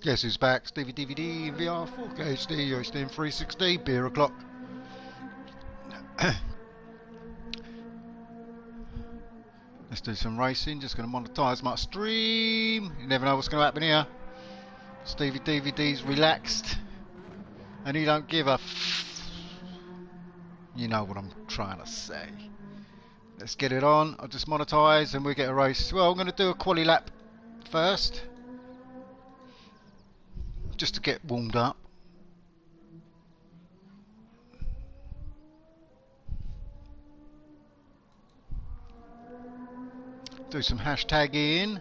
Guess who's back? STEVIEDVD VR 4K HD, HD 360, beer o'clock. Let's do some racing. Just going to monetize my stream. You never know what's going to happen here. STEVIEDVD's relaxed, and he don't give a you know what I'm trying to say. Let's get it on. I'll just monetize and we'll get a race. Well, I'm going to do a quali lap first, just to get warmed up. Do some hashtagging.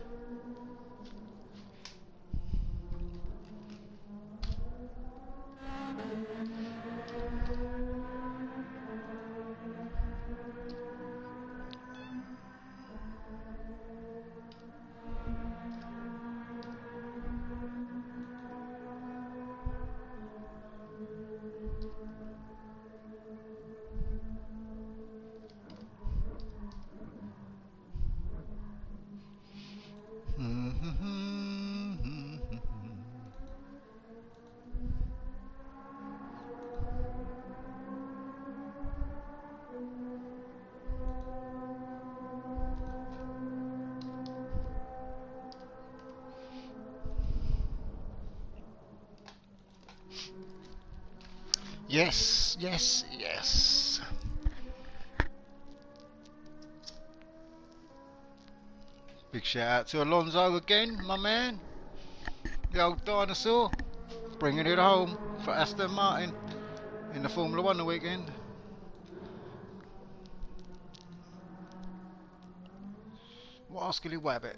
Yes, yes, yes. Big shout out to Alonso again, my man. The old dinosaur. Bringing it home for Aston Martin in the Formula 1 the weekend. What else could he wabbit?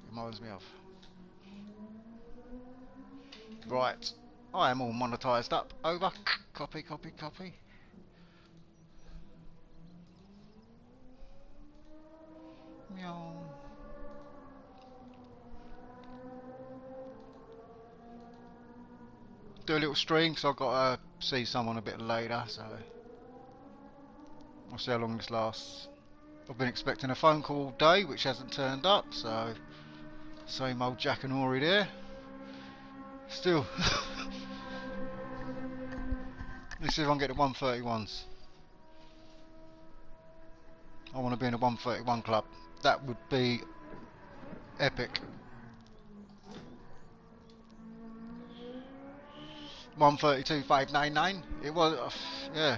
Reminds me of. Right. I am all monetized up. Over. Copy, copy, copy. Meow. Do a little stream because I've got to see someone a bit later, so I'll see how long this lasts. I've been expecting a phone call all day which hasn't turned up, so same old Jack and Ori there. Still. Let's see if I can get the 131s. I want to be in a 131 club. That would be epic. 132,599. It was, yeah.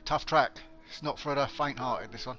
Tough track. It's not for the faint-hearted, this one.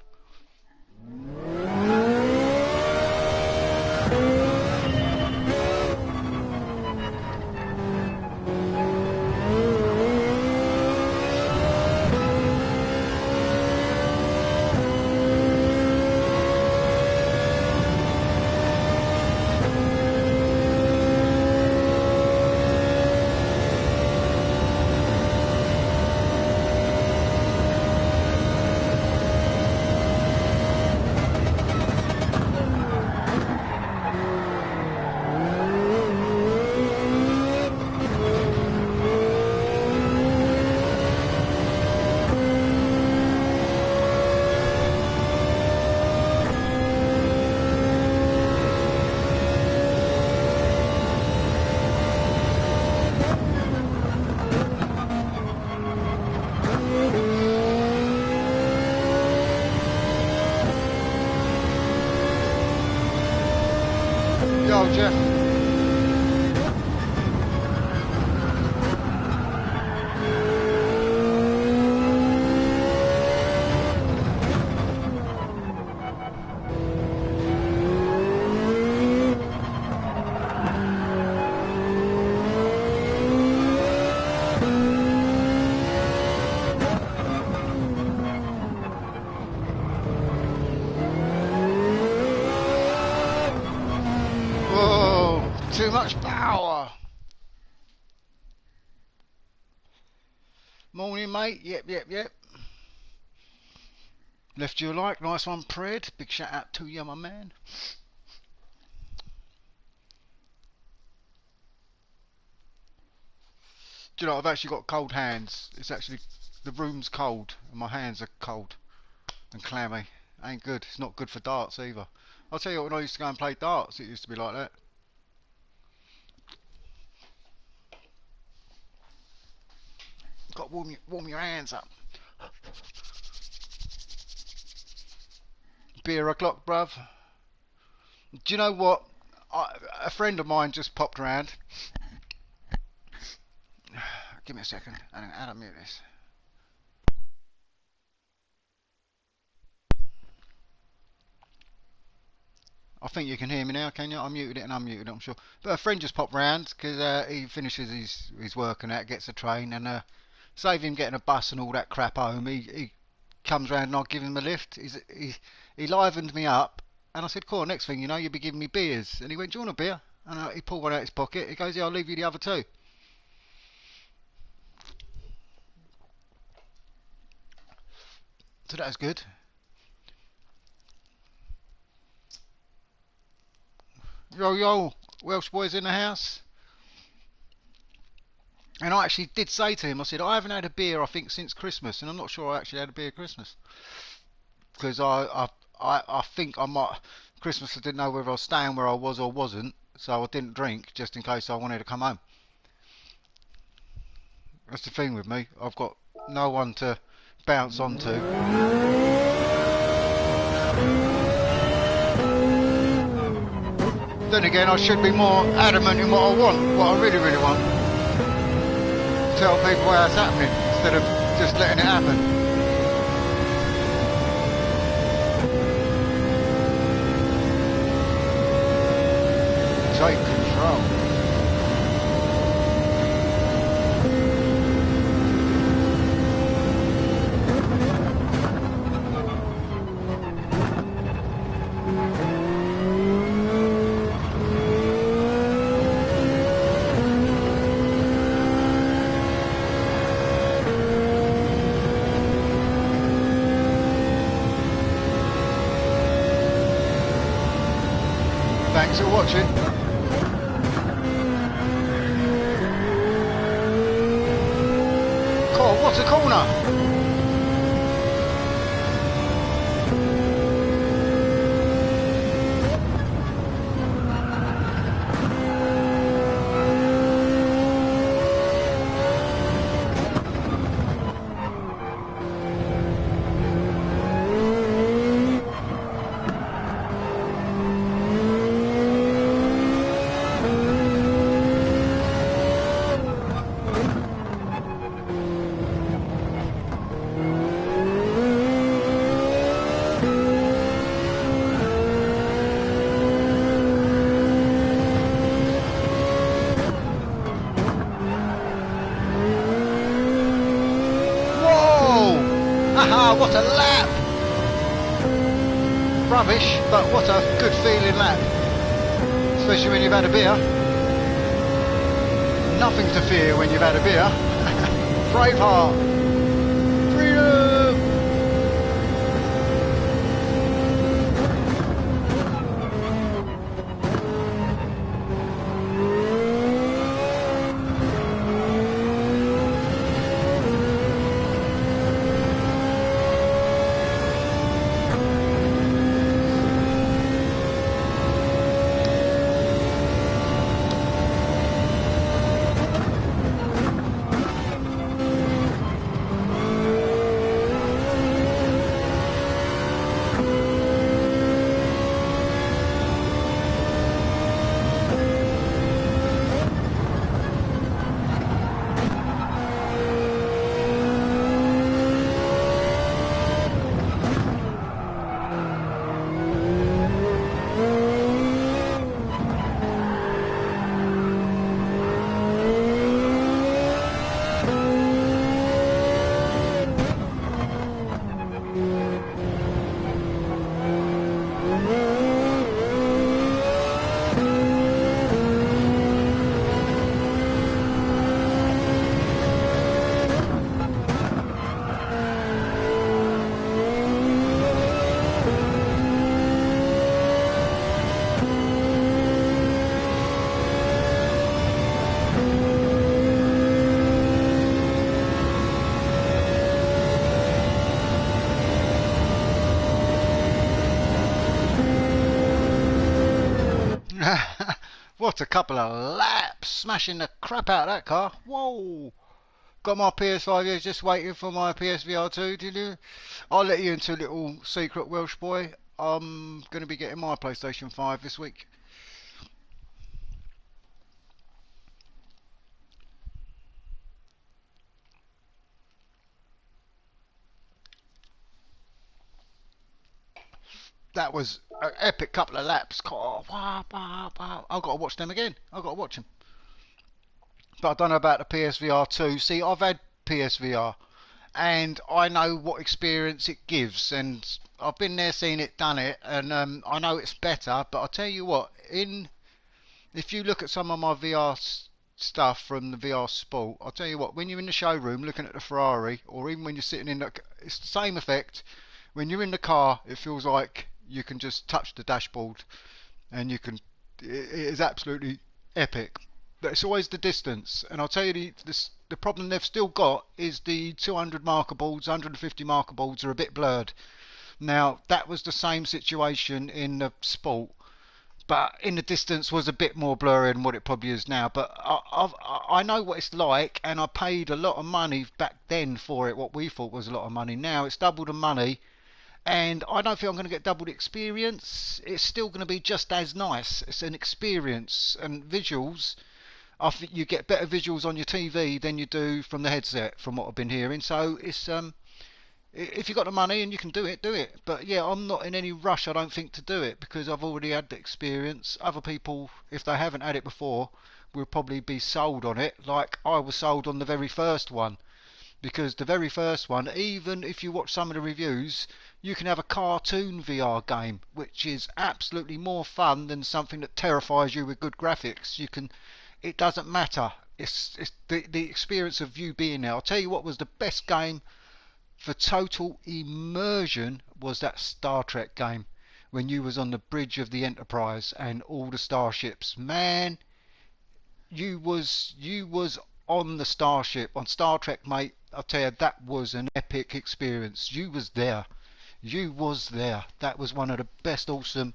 Yo, Jeff. Too much power. Morning, mate. Yep. Left you a like. Nice one, Pred. Big shout out to you, my man. Do you know, I've actually got cold hands. It's actually, the room's cold and my hands are cold and clammy. Ain't good. It's not good for darts either. I'll tell you what, when I used to go and play darts, it used to be like that. Got to warm your hands up. Beer o'clock, bruv. Do you know what? A friend of mine just popped around. Give me a second. How do I mute this? I think you can hear me now, can you? I muted it and unmuted it, I'm sure. But a friend just popped round because he finishes his work and that, gets a train, and save him getting a bus and all that crap home, he comes round and I give him a lift. He livened me up, and I said, cool, next thing you know, you'll be giving me beers. And he went, do you want a beer? And he pulled one out of his pocket. He goes, yeah, I'll leave you the other two. So that was good. Yo, Welsh boys in the house. And I actually did say to him, I said, I haven't had a beer, I think, since Christmas. And I'm not sure I actually had a beer at Christmas. Because I think I might... Christmas I didn't know whether I was staying where I was or wasn't. So I didn't drink, just in case I wanted to come home. That's the thing with me. I've got no one to bounce onto. Then again, I should be more adamant in what I want, what I really, really want. Tell people how it's happening, instead of just letting it happen. Take control. Thanks for watching. God, what a corner! Haha, what a lap! Rubbish, but what a good feeling lap. Especially when you've had a beer. Nothing to fear when you've had a beer. Braveheart! Freedom! What a couple of laps! Smashing the crap out of that car. Whoa! Got my PS5 here, just waiting for my PSVR 2. Did you? I'll let you into a little secret, Welsh boy. I'm going to be getting my PlayStation 5 this week. That was an epic couple of laps. Oh, wow, wow, wow. I've got to watch them again. I've got to watch them. But I don't know about the PSVR 2. See, I've had PSVR and I know what experience it gives, and I've been there, seen it, done it, and I know it's better. But I'll tell you what, if you look at some of my VR stuff from the VR Sport, I'll tell you what, when you're in the showroom looking at the Ferrari, or even when you're sitting in the, it's the same effect. When you're in the car, it feels like you can just touch the dashboard, and you can. It is absolutely epic. But it's always the distance, and I'll tell you the problem they've still got is the 200 marker boards, 150 marker boards are a bit blurred. Now that was the same situation in the Sport, but in the distance was a bit more blurry than what it probably is now. But I know what it's like, and I paid a lot of money back then for it. What we thought was a lot of money. Now it's double the money, and I don't think I'm going to get double the experience. It's still going to be just as nice. It's an experience, and visuals. I think you get better visuals on your TV than you do from the headset, from what I've been hearing. So it's if you've got the money and you can do it, do it. But yeah, I'm not in any rush, I don't think, to do it, because I've already had the experience. Other people, if they haven't had it before, will probably be sold on it, like I was sold on the very first one. Because the very first one, even if you watch some of the reviews, you can have a cartoon VR game, which is absolutely more fun than something that terrifies you with good graphics. You can, it doesn't matter. It's the experience of you being there. I'll tell you what was the best game for total immersion was that Star Trek game when you was on the bridge of the Enterprise and all the starships. Man, you was on the starship on Star Trek, mate. I'll tell you, that was an epic experience. You was there. You was there. That was one of the best awesome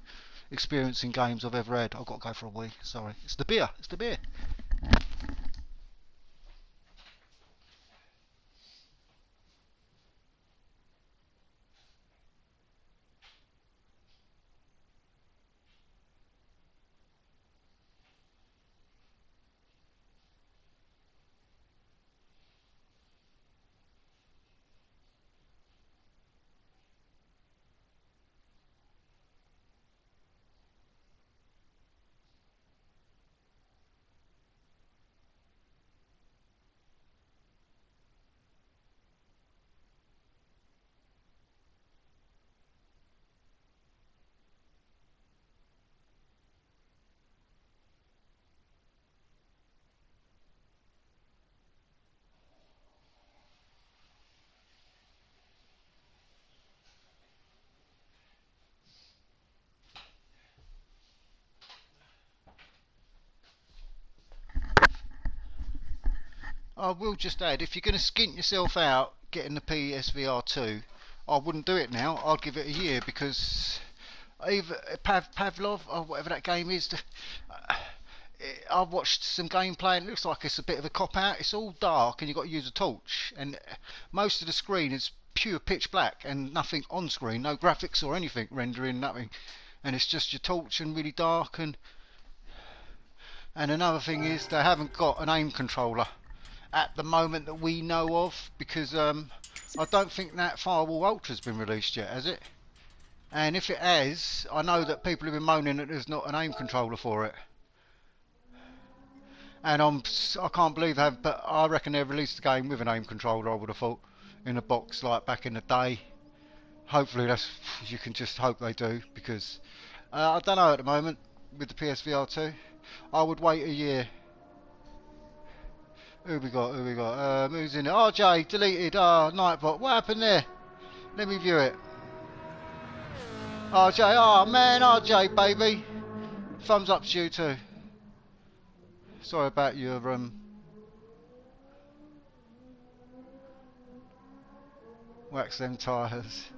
experiencing games I've ever had. I've got to go for a wee. Sorry. It's the beer. It's the beer. I will just add, if you're going to skint yourself out getting the PSVR 2, I wouldn't do it now. I'd give it a year, because either Pavlov or whatever that game is, I've watched some gameplay and it looks like it's a bit of a cop out. It's all dark and you've got to use a torch, and most of the screen is pure pitch black and nothing on screen, no graphics or anything rendering, nothing, and it's just your torch and really dark. And another thing is they haven't got an aim controller at the moment that we know of, because I don't think that Firewall Ultra's been released yet, has it? And if it has, I know that people have been moaning that there's not an aim controller for it. And I can't believe they have, but I reckon they've released the game with an aim controller, I would have thought, in a box like back in the day. Hopefully that's, you can just hope they do, because I don't know at the moment with the PSVR 2. I would wait a year. Who we got? Who we got? Who's in it? RJ, deleted. Nightbot. What happened there? Let me view it. RJ, oh man, RJ, baby. Thumbs up to you too. Sorry about your wax them tyres.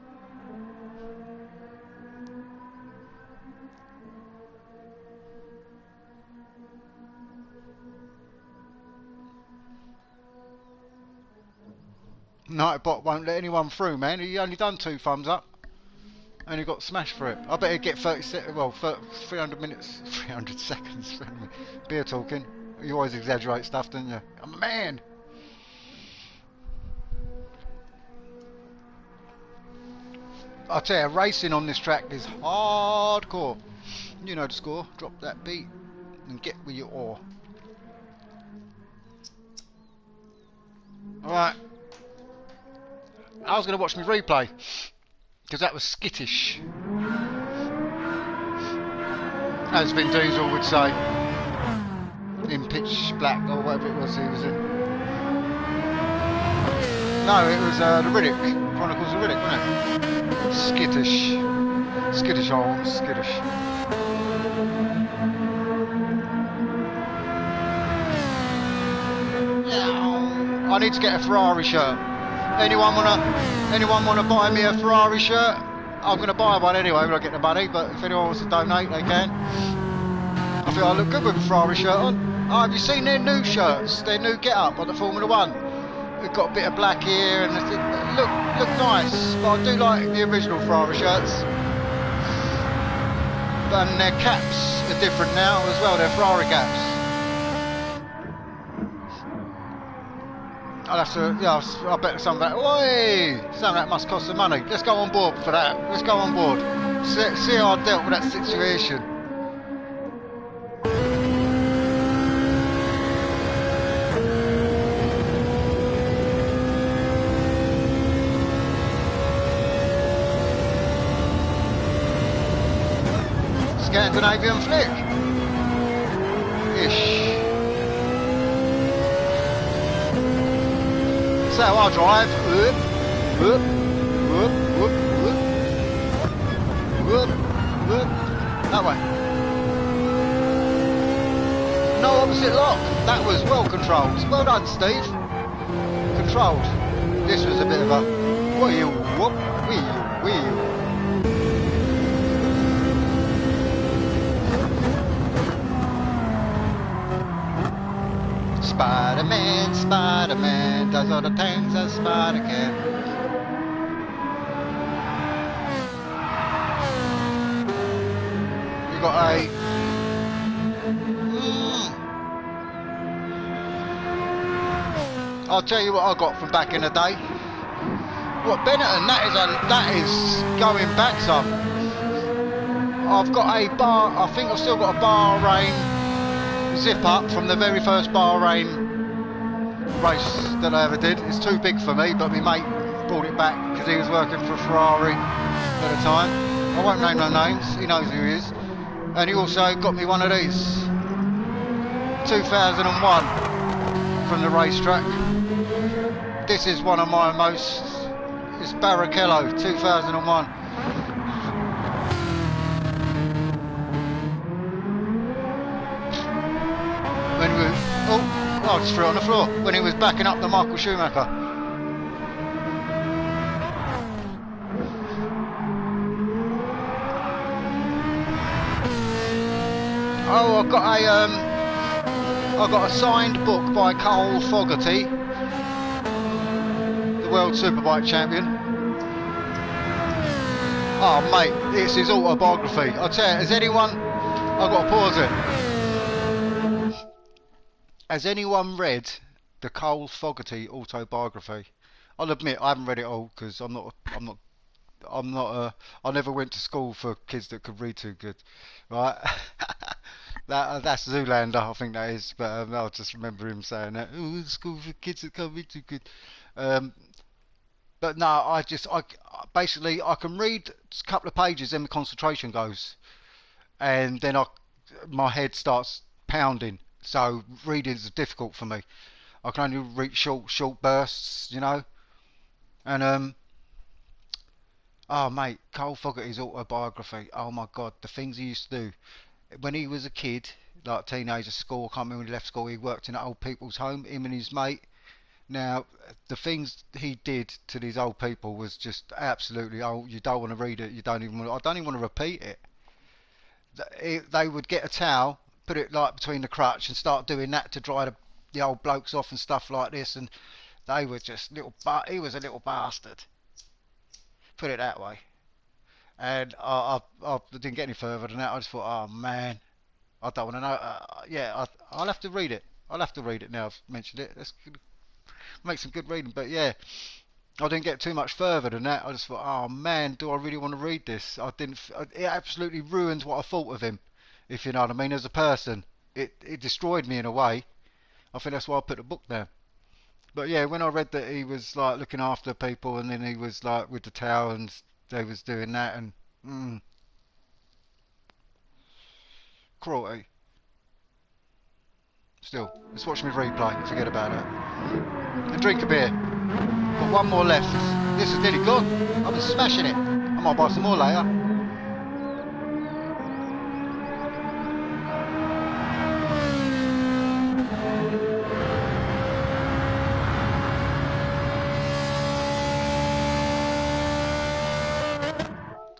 Nightbot won't let anyone through, man. He only done 2 thumbs up. And he got smashed for it. I bet he'd get 300 minutes, 300 seconds. Beer talking. You always exaggerate stuff, don't you? I'm a man. I tell you, racing on this track is hardcore. You know the score. Drop that beat and get with your oar. Alright. I was going to watch my replay because that was skittish, as Vin Diesel would say, in Pitch Black or whatever it was he was in. No, it was the Riddick, Chronicles of Riddick, wasn't it? Skittish. Skittish arms, skittish. I need to get a Ferrari shirt. Anyone wanna buy me a Ferrari shirt? I'm gonna buy one anyway when I get the money, but if anyone wants to donate, they can. I feel I look good with a Ferrari shirt on. Oh, have you seen their new shirts? Their new get-up on the Formula 1? They've got a bit of black here and look nice, but I do like the original Ferrari shirts. And their caps are different now as well, they're Ferrari caps. I'll have to, yeah, I bet some of that, some of that must cost some money. Let's go on board for that. Let's go on board. See how I dealt with that situation. Scandinavian flick. Ish. So I drive. Whoop, whoop, whoop, whoop, whoop, whoop, whoop. That way. No opposite lock. That was well controlled. Well done, Steve. Controlled. This was a bit of a wheel, whoop, wheel. Spider-Man, Spider-Man, does all the things a spider can. You got a... I'll tell you what I got from back in the day. What, Benetton, that is going back some. I've got a I think I've still got a Bahrain zip up from the very first Bahrain race that I ever did. It's too big for me, but my mate brought it back because he was working for Ferrari at the time. I won't name no names, he knows who he is. And he also got me one of these, 2001, from the racetrack. This is one of my most, it's Barrichello 2001. I just threw it on the floor when he was backing up the Michael Schumacher. Oh, I got a signed book by Cole Fogarty, the world superbike champion. Oh mate, it's his autobiography. I'll tell you, has anyone, I've got to pause it. Has anyone read the Cole Fogarty autobiography? I'll admit I haven't read it all because I never went to school for kids that could read too good, right? That's Zoolander, I think that is, but I just remember him saying that. Oh, school for kids that can't read too good. But no, I basically I can read a couple of pages, then the concentration goes, and then my head starts pounding. So reading is difficult for me. I can only read short bursts, you know. And oh mate, Cole Fogarty's autobiography. Oh my God, the things he used to do when he was a kid, like teenager, school. I can't remember when he left school. He worked in an old people's home. Him and his mate. Now the things he did to these old people was just absolutely. Oh, you don't want to read it. You don't even. I don't even want to repeat it. They would get a towel, put it like between the crutch and start doing that to dry the old blokes off and stuff like this, and They were just he was a little bastard. Put it that way. And I didn't get any further than that. I just thought, oh man, I don't want to know. Yeah, I'll have to read it. I'll have to read it now I've mentioned it. Let's make some good reading. But yeah, I didn't get too much further than that. I just thought, oh man, do I really want to read this? I didn't. It absolutely ruined what I thought of him, if you know what I mean, as a person. It destroyed me in a way. I think that's why I put the book down. But yeah, when I read that he was like looking after people, and then he was like with the towel, and they was doing that, and cruelty. Still, let's watch me replay. Forget about it. And drink a beer. Got one more left. This is nearly gone. I've been smashing it. I might buy some more later.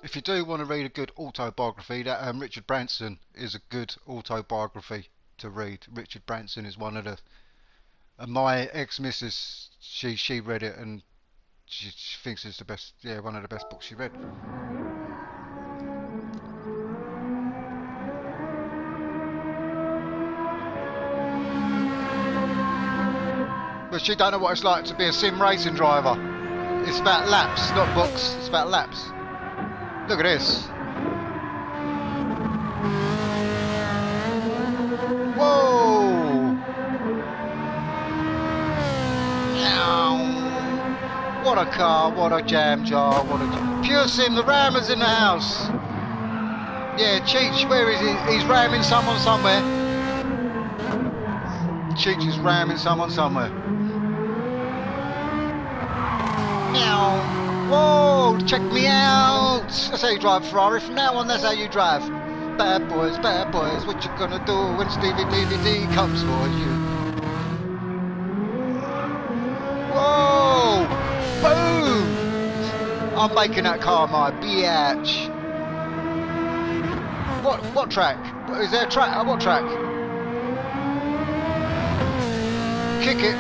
If you do want to read a good autobiography, that Richard Branson is a good autobiography to read. Richard Branson is one of the... my ex-missus, she read it, and she thinks it's the best, yeah, one of the best books she read. But she don't know what it's like to be a sim racing driver. It's about laps, not books, it's about laps. Look at this. Whoa! What a car, what a jam jar, what a... Pure Sim, the rammer's in the house. Yeah, Cheech, where is he? He's ramming someone somewhere. Cheech is ramming someone somewhere. Meow. Whoa, check me out. That's how you drive a Ferrari. From now on, that's how you drive. Bad boys, what you gonna do when STEVIEDVD comes for you? Whoa! Boom! I'm making that car my biatch. What track? Is there a track? What track? Kick it.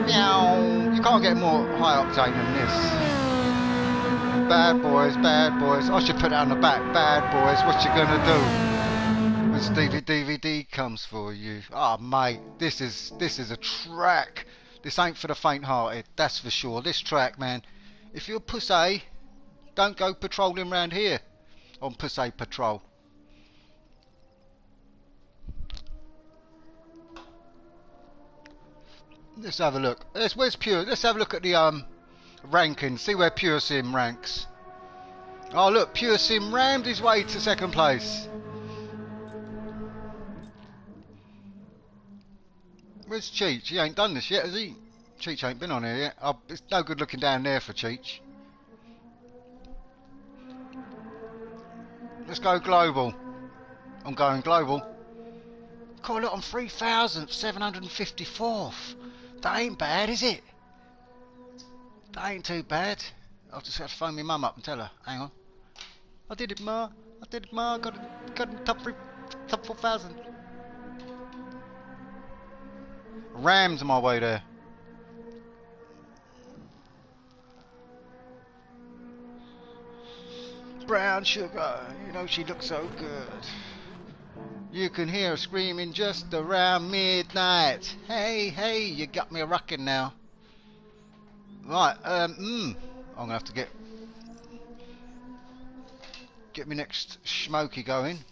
Meow. You can't get more high octane than this. Bad boys. I should put it on the back. Bad boys, what you gonna do when STEVIEDVD comes for you? Oh mate, this is a track. This ain't for the faint-hearted, that's for sure. This track, man. If you're pussy, don't go patrolling around here on pussy patrol. Let's have a look. Where's Pure? Let's have a look at the ranking. See where Pure Sim ranks. Oh look, Pure Sim rammed his way to second place. Where's Cheech? He ain't done this yet, has he? Cheech ain't been on here yet. It's no good looking down there for Cheech. Let's go global. I'm going global. God, look, I'm 3,754th. That ain't bad, is it? That ain't too bad. I'll just have to phone my mum up and tell her. Hang on. I did it, Ma. Got it top 4,000. Rammed my way there. Brown sugar, you know she looks so good. You can hear her screaming just around midnight. Hey, you got me rocking now. Right, I'm gonna have to get me next smoky going.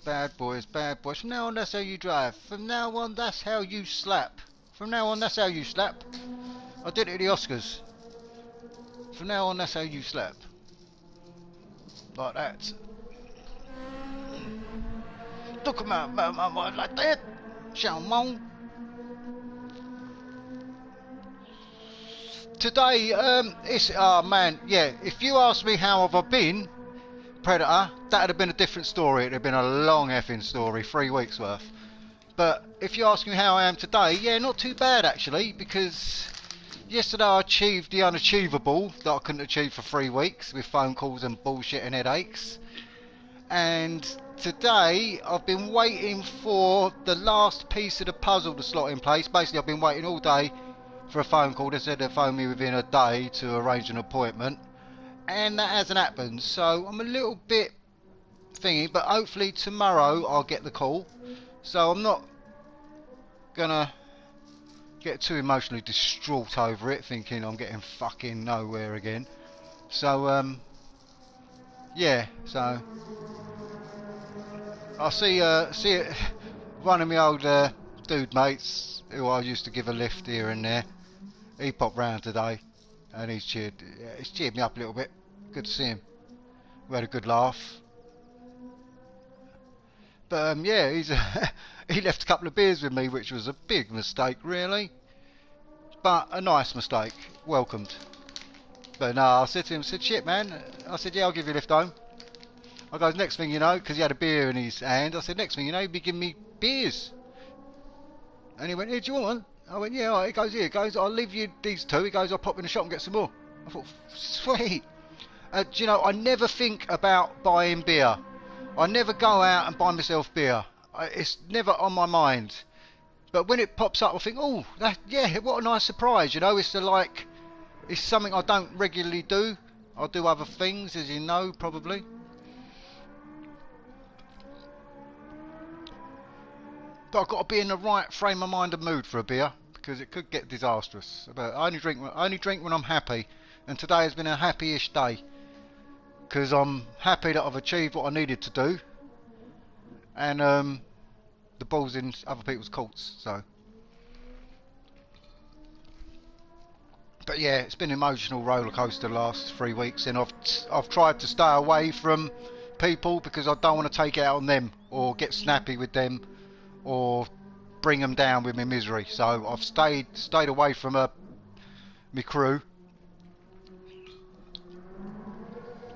Bad boys. From now on, that's how you drive. From now on, that's how you slap. From now on, that's how you slap. I did it at the Oscars. From now on, that's how you slap. Like that. Look at my like that. Charmant. Today, oh man, yeah. If you ask me how have I been, Predator, that'd have been a different story. It'd have been a long effing story, 3 weeks worth. But if you ask me how I am today, yeah, not too bad actually, because yesterday I achieved the unachievable that I couldn't achieve for 3 weeks with phone calls and bullshit and headaches. And today I've been waiting for the last piece of the puzzle to slot in place. Basically, I've been waiting all day for a phone call. They said they'd phone me within a day to arrange an appointment, and that hasn't happened. So I'm a little bit thingy, but hopefully tomorrow I'll get the call. So I'm not gonna get too emotionally distraught over it, thinking I'm getting fucking nowhere again. So yeah, so I see one of my old dude mates who I used to give a lift here and there. He popped round today, and he's cheered me up a little bit. Good to see him. We had a good laugh. But yeah, he left a couple of beers with me, which was a big mistake, really. But a nice mistake, welcomed. But no, I said to him, I said, shit man, I said, yeah, I'll give you a lift home. I goes, next thing you know, because he had a beer in his hand, I said, next thing you know, he'd be giving me beers. And he went, here, do you want one? I went, yeah, all right. He goes, here, he goes, I'll leave you these two. He goes, I'll pop in the shop and get some more. I thought, sweet. Do you know, I never think about buying beer. I never go out and buy myself beer. It's never on my mind. But when it pops up, I think, oh, yeah, what a nice surprise, you know. It's like, it's something I don't regularly do. I do other things, as you know, probably. But I've got to be in the right frame of mind and mood for a beer, because it could get disastrous. But I only drink when I'm happy, and today has been a happy-ish day, because I'm happy that I've achieved what I needed to do, and the ball's in other people's courts. So, but yeah, it's been an emotional roller coaster the last 3 weeks, and I've tried to stay away from people because I don't want to take it out on them or get snappy with them or bring them down with my misery. So I've stayed away from my crew.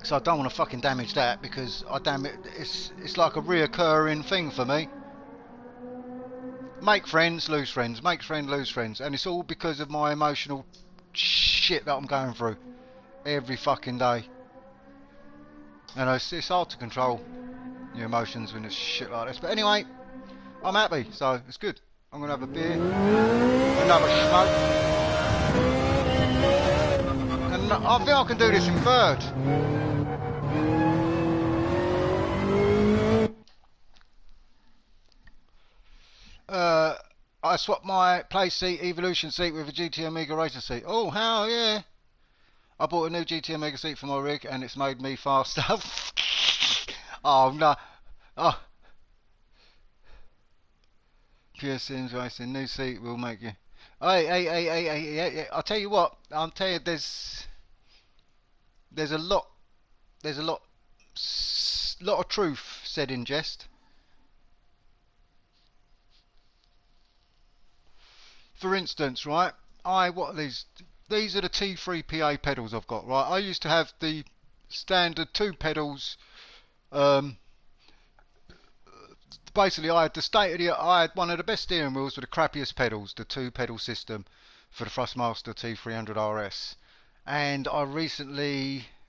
So I don't want to fucking damage that, because it's like a reoccurring thing for me. Make friends, lose friends, make friends, lose friends, and it's all because of my emotional shit that I'm going through every fucking day. And it's hard to control your emotions when it's shit like this. But anyway, I'm happy, so it's good. I'm gonna have a beer, another smoke, and I think I can do this in third. I swapped my play seat, Evolution seat, with a GT Omega Racer seat. Oh, hell yeah! I bought a new GT Omega seat for my rig, and it's made me faster. Oh no! Oh. PSVR Racing, new seat will make you. Hey, yeah. I'll tell you what. I'll tell you, there's a lot of truth said in jest. For instance, right? What are these? These are the T3PA pedals I've got, right? I used to have the standard 2 pedals. Basically, I had one of the best steering wheels with the crappiest pedals, the 2 pedal system for the Thrustmaster T300 RS. And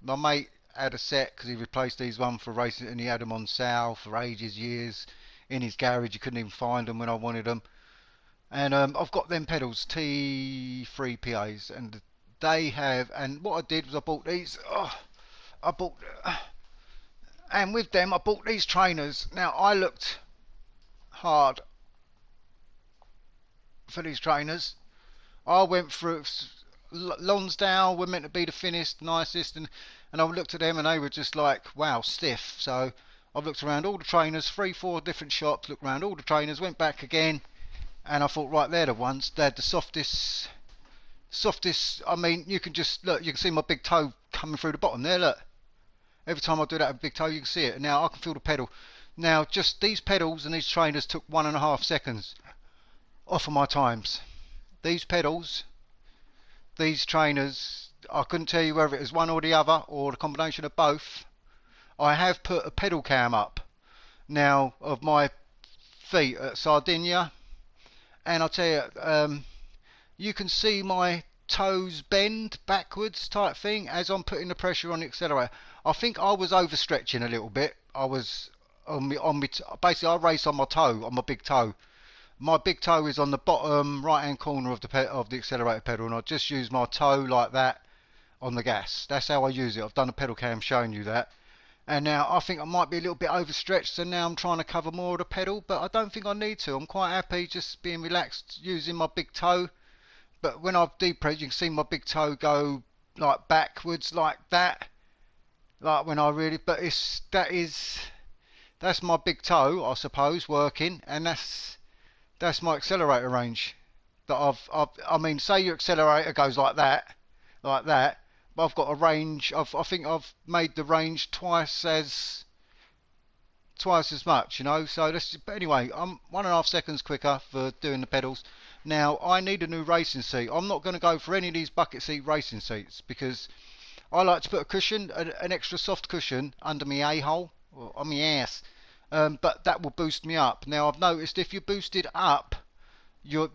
my mate had a set because he replaced these one for racing, and he had them on sale for years in his garage. You couldn't even find them when I wanted them. And I've got them pedals, T3PAs, and they have. And what I did was I bought these. And with them I bought these trainers. Now I looked hard for these trainers. I went through Lonsdale were meant to be the thinnest, nicest, and I looked at them and they were just like, wow, stiff. So I've looked around all the trainers, 3-4 different shops, looked around all the trainers, went back again, and I thought, right, they're the ones. They're the softest. I mean, you can just look, you can see my big toe coming through the bottom there, look. Every time I do that with big toe, you can see it. Now I can feel the pedal. Now just these pedals and these trainers took 1.5 seconds off of my times. These pedals, these trainers, I couldn't tell you whether it was one or the other or the combination of both. I have put a pedal cam up now of my feet at Sardinia, and I'll tell you, you can see my toes bend backwards type thing as I'm putting the pressure on the accelerator. I think I was overstretching a little bit. I was basically I race on my toe, on my big toe. My big toe is on the bottom right hand corner of the accelerator pedal, and I just use my toe like that on the gas. That's how I use it. I've done a pedal cam showing you that. And now I think I might be a little bit overstretched, so now I'm trying to cover more of the pedal, but I don't think I need to. I'm quite happy just being relaxed using my big toe. But when I've depressed, you can see my big toe go like backwards like that. Like when I really, but that's my big toe, I suppose, working, and that's my accelerator range. That I mean, say your accelerator goes like that, but I've got a range. I think I've made the range twice as much, you know. So but anyway, I'm 1.5 seconds quicker for doing the pedals. Now I need a new racing seat. I'm not going to go for any of these bucket seat racing seats because I like to put a cushion, an extra soft cushion under my a-hole or on my ass. But that will boost me up. Now I've noticed if you boost it up, your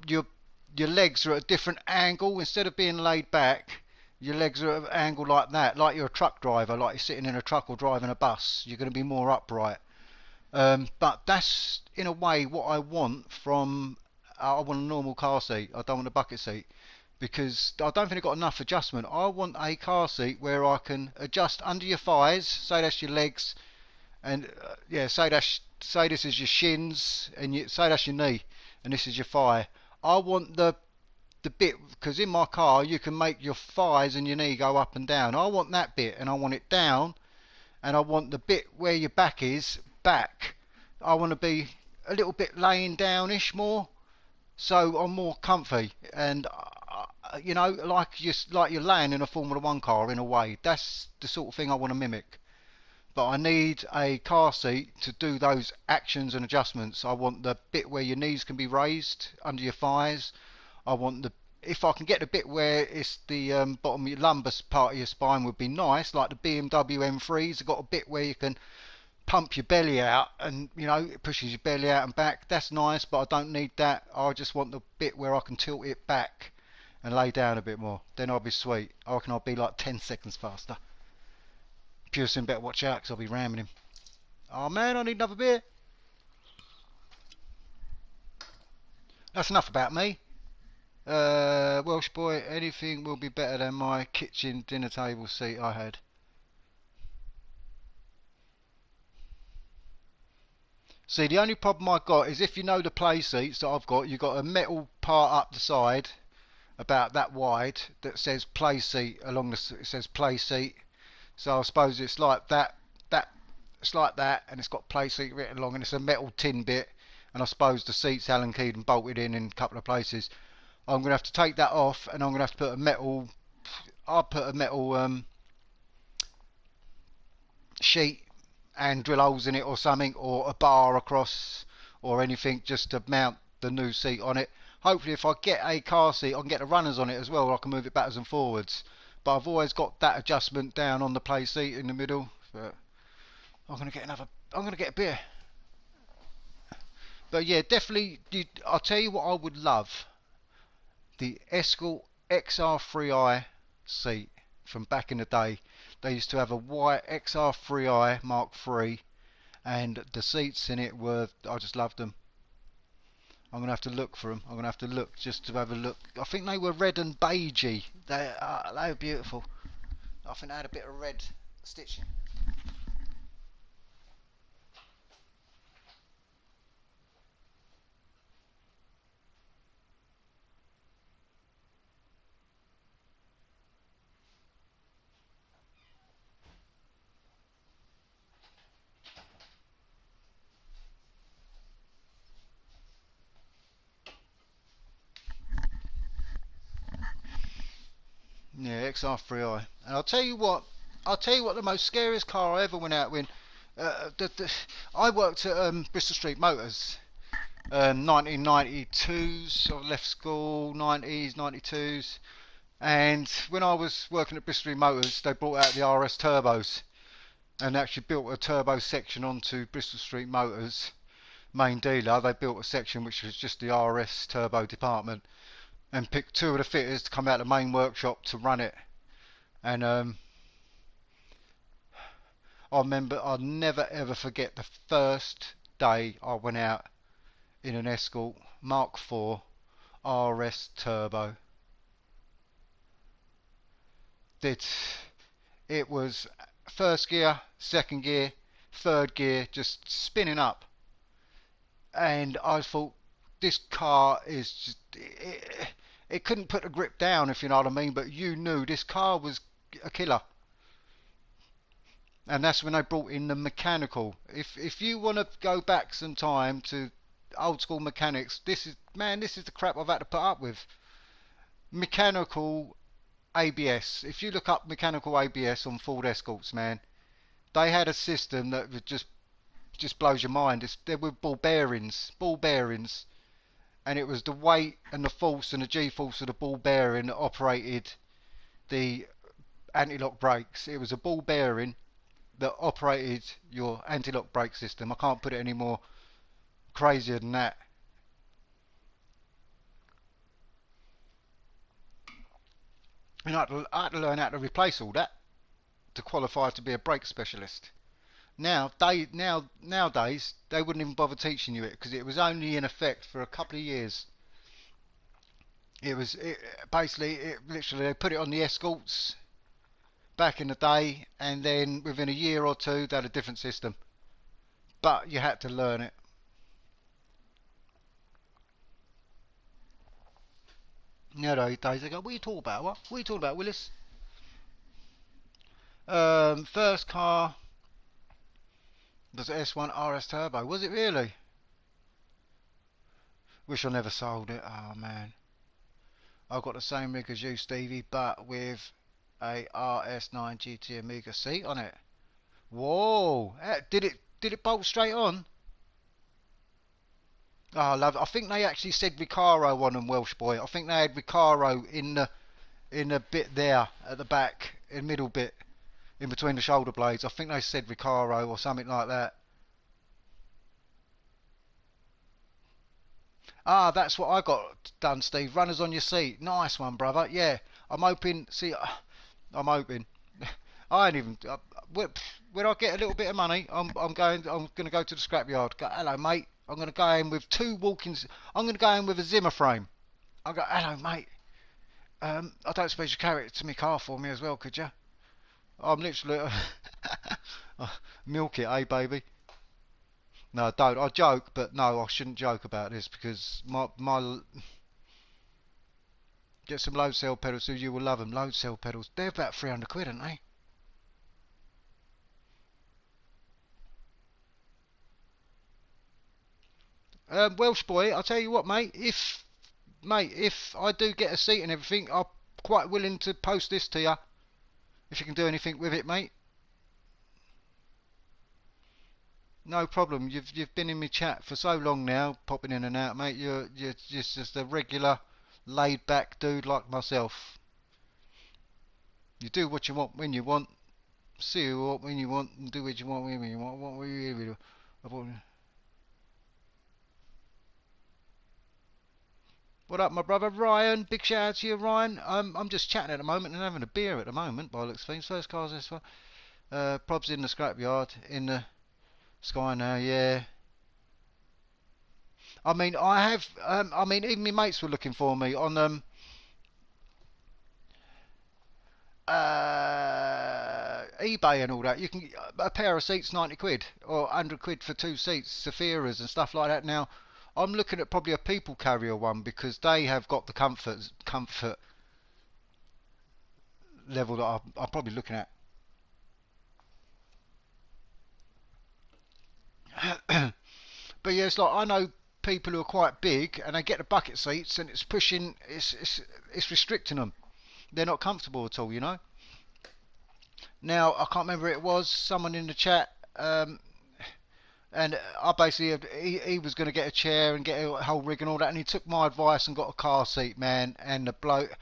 legs are at a different angle. Instead of being laid back, your legs are at an angle like that, like you're a truck driver, like you're sitting in a truck or driving a bus. You're going to be more upright. But that's in a way what I want from. I want a normal car seat. I don't want a bucket seat because I don't think I've got enough adjustment. I want a car seat where I can adjust under your thighs. Say that's your legs, and yeah, say this is your shins, and say that's your knee, and this is your thigh. I want the bit, because in my car you can make your thighs and your knee go up and down. I want that bit, and I want it down, and I want the bit where your back is back. I want to be a little bit laying downish more, so I'm more comfy, and you know, like you're laying in a Formula One car in a way. That's the sort of thing I want to mimic. But I need a car seat to do those actions and adjustments. I want the bit where your knees can be raised under your thighs. I want if I can get the bit where it's the bottom of your lumbar part of your spine would be nice, like the BMW M3's got a bit where you can pump your belly out, and you know, it pushes your belly out and back. That's nice, but I don't need that. I just want the bit where I can tilt it back and lay down a bit more. Then I'll be sweet. I reckon I'll be like 10 seconds faster. Pearson better watch out because I'll be ramming him. Oh man, I need another beer. That's enough about me. Welsh boy, anything will be better than my kitchen dinner table seat I had. See, the only problem I've got is if you know the play seats that I've got, you've got a metal part up the side about that wide that says play seat along the, it says play seat. So I suppose it's like that, it's like that, and it's got play seat written along, and it's a metal tin bit, and I suppose the seat's Allen keyed and bolted in a couple of places. I'm going to have to take that off, and I'm going to have to put a metal, I'll put a metal sheet and drill holes in it or something, or a bar across or anything, just to mount the new seat on it. Hopefully if I get a car seat I can get the runners on it as well, I can move it backwards and forwards, but I've always got that adjustment down on the play seat in the middle. But I'm going to get a beer. But yeah, definitely, I'll tell you what I would love, the Escort XR3i seat from back in the day. They used to have a white XR3i Mark III, and the seats in it were, I just loved them. I'm going to have to look for them. I'm going to have to look just to have a look. I think they were red and beigey. They were beautiful. I think they had a bit of red stitching. Yeah, XR3i. And I'll tell you what the most scariest car I ever went out with. I worked at Bristol Street Motors, 1992s. I left school 90s, 92s, and when I was working at Bristol Street Motors, they brought out the RS turbos, and actually built a turbo section onto Bristol Street Motors main dealer. They built a section which was just the RS turbo department, and picked two of the fitters to come out of the main workshop to run it. And I remember, I'll never ever forget the first day I went out in an Escort Mark IV RS Turbo. It was first gear, second gear, third gear, just spinning up. And I thought, this car is just, it couldn't put the grip down, if you know what I mean, but you knew this car was a killer. And that's when they brought in the mechanical. If you want to go back some time to old school mechanics, this is the crap I've had to put up with. Mechanical ABS. If you look up mechanical ABS on Ford Escorts, man, they had a system that would just blows your mind. There were ball bearings, and it was the weight and the force and the G-force of the ball bearing that operated the anti-lock brakes. It was a ball bearing that operated your anti-lock brake system. I can't put it any more crazier than that. And I had to learn how to replace all that to qualify to be a brake specialist. Nowadays they wouldn't even bother teaching you it because it was only in effect for a couple of years. Basically literally they put it on the Escorts back in the day, and then within a year or two they had a different system, but you had to learn it. Nowadays they go, what are you talking about? What are you talking about, Willis? First car was the S1 RS Turbo. Was it really? Wish I never sold it. Oh man, I've got the same rig as you, Stevie, but with a RS9 GT Amiga seat on it. Whoa! Did it bolt straight on? Oh, I love it. I think they actually said Recaro on them, Welsh boy. I think they had Recaro in the bit there at the back, in the middle bit, in between the shoulder blades. I think they said Recaro or something like that. Ah, that's what I got done, Steve. Runners on your seat. Nice one, brother. Yeah, I'm hoping. See, I'm hoping. I ain't even. When I get a little bit of money, I'm going to go to the scrapyard. Go, hello, mate. I'm going to go in with two walk-ins. I'm going to go in with a Zimmer frame. I go, hello, mate. I don't suppose you carry it to my car for me as well, could you? I'm literally milk it, eh, baby? No, I don't. I joke, but no, I shouldn't joke about this because my get some load cell pedals. So you will love them. Load cell pedals. They're about 300 quid, aren't they? Welsh boy, I'll tell you what, mate. If I do get a seat and everything, I'm quite willing to post this to you. If you can do anything with it, mate. No problem. You've been in my chat for so long now, popping in and out, mate. You're just a regular, laid back dude like myself. You do what you want when you want. See you want when you want, and do what you want when you want. What we do. What up, my brother Ryan? Big shout out to you, Ryan. I'm just chatting at the moment and having a beer at the moment, by the looks of things. First car's this one. Prob's in the scrapyard, in the sky now, yeah. I mean, even my mates were looking for me on eBay and all that. You can a pair of seats 90 quid or 100 quid for two seats, Sephiras and stuff like that. Now, I'm looking at probably a people carrier one because they have got the comfort level that I'm probably looking at. But yeah, it's like I know people who are quite big and they get the bucket seats and it's pushing, it's restricting them. They're not comfortable at all, you know. Now I can't remember who it was, someone in the chat, and I basically he was going to get a chair and get a whole rig and all that, and he took my advice and got a car seat, man. And the bloke,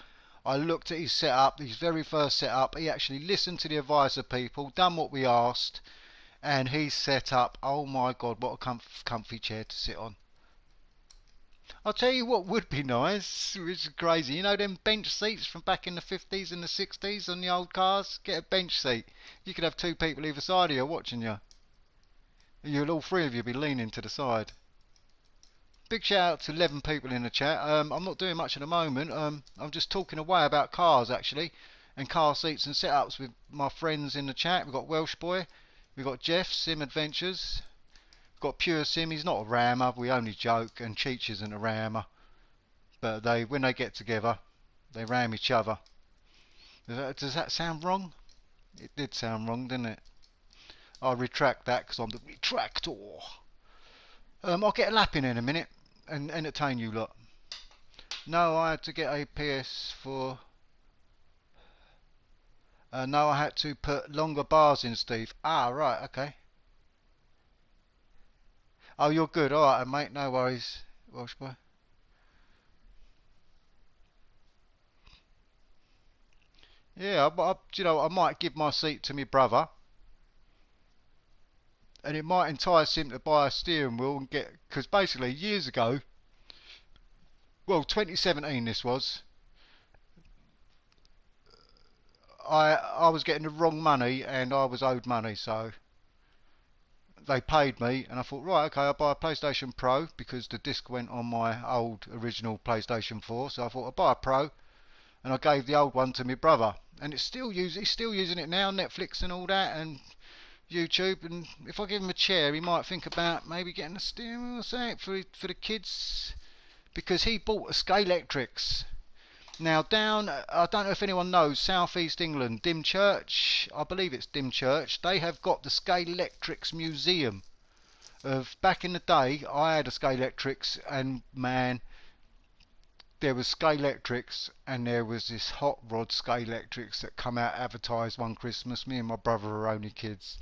I looked at his setup, his very first setup. He actually listened to the advice of people, done what we asked, and he set up. Oh my God, what a comfy chair to sit on. I'll tell you what would be nice, which is crazy. You know them bench seats from back in the 50s and the 60s on the old cars? Get a bench seat. You could have two people either side of you watching you. And you'll all three of you be leaning to the side. Big shout out to 11 people in the chat. I'm not doing much at the moment. I'm just talking away about cars actually, and car seats and setups with my friends in the chat. We've got Welsh Boy, we've got Jeff, Sim Adventures, we've got Pure Sim, he's not a rammer, we only joke, and Cheech isn't a rammer. But when they get together, they ram each other. Does that sound wrong? It did sound wrong, didn't it? I'll retract that because I'm the retractor. I'll get a lap in a minute and entertain you lot. No, I had to get a PS4. No, I had to put longer bars in, Steve. Ah, right, okay. Oh, you're good. All right, mate. No worries, Welsh boy. Yeah, you know, I might give my seat to my brother, and it might entice him to buy a steering wheel and get. Because basically, years ago, well, 2017 this was. I was getting the wrong money and I was owed money, so they paid me, and I thought, right, okay, I'll buy a PlayStation Pro because the disc went on my old original PlayStation 4. So I thought I'd buy a Pro, and I gave the old one to my brother, and he's still using it now, Netflix and all that, and YouTube. And if I give him a chair, he might think about maybe getting a steering wheel or something for the kids, because he bought a Scalextrics. Now down, I don't know if anyone knows, South East England, Dymchurch, I believe it's Dymchurch, they have got the Scalextrics Museum. Of back in the day, I had a Scalextrics, and man, there was Scalextrics, and there was this hot rod Scalextrics that come out advertised one Christmas. Me and my brother were only kids,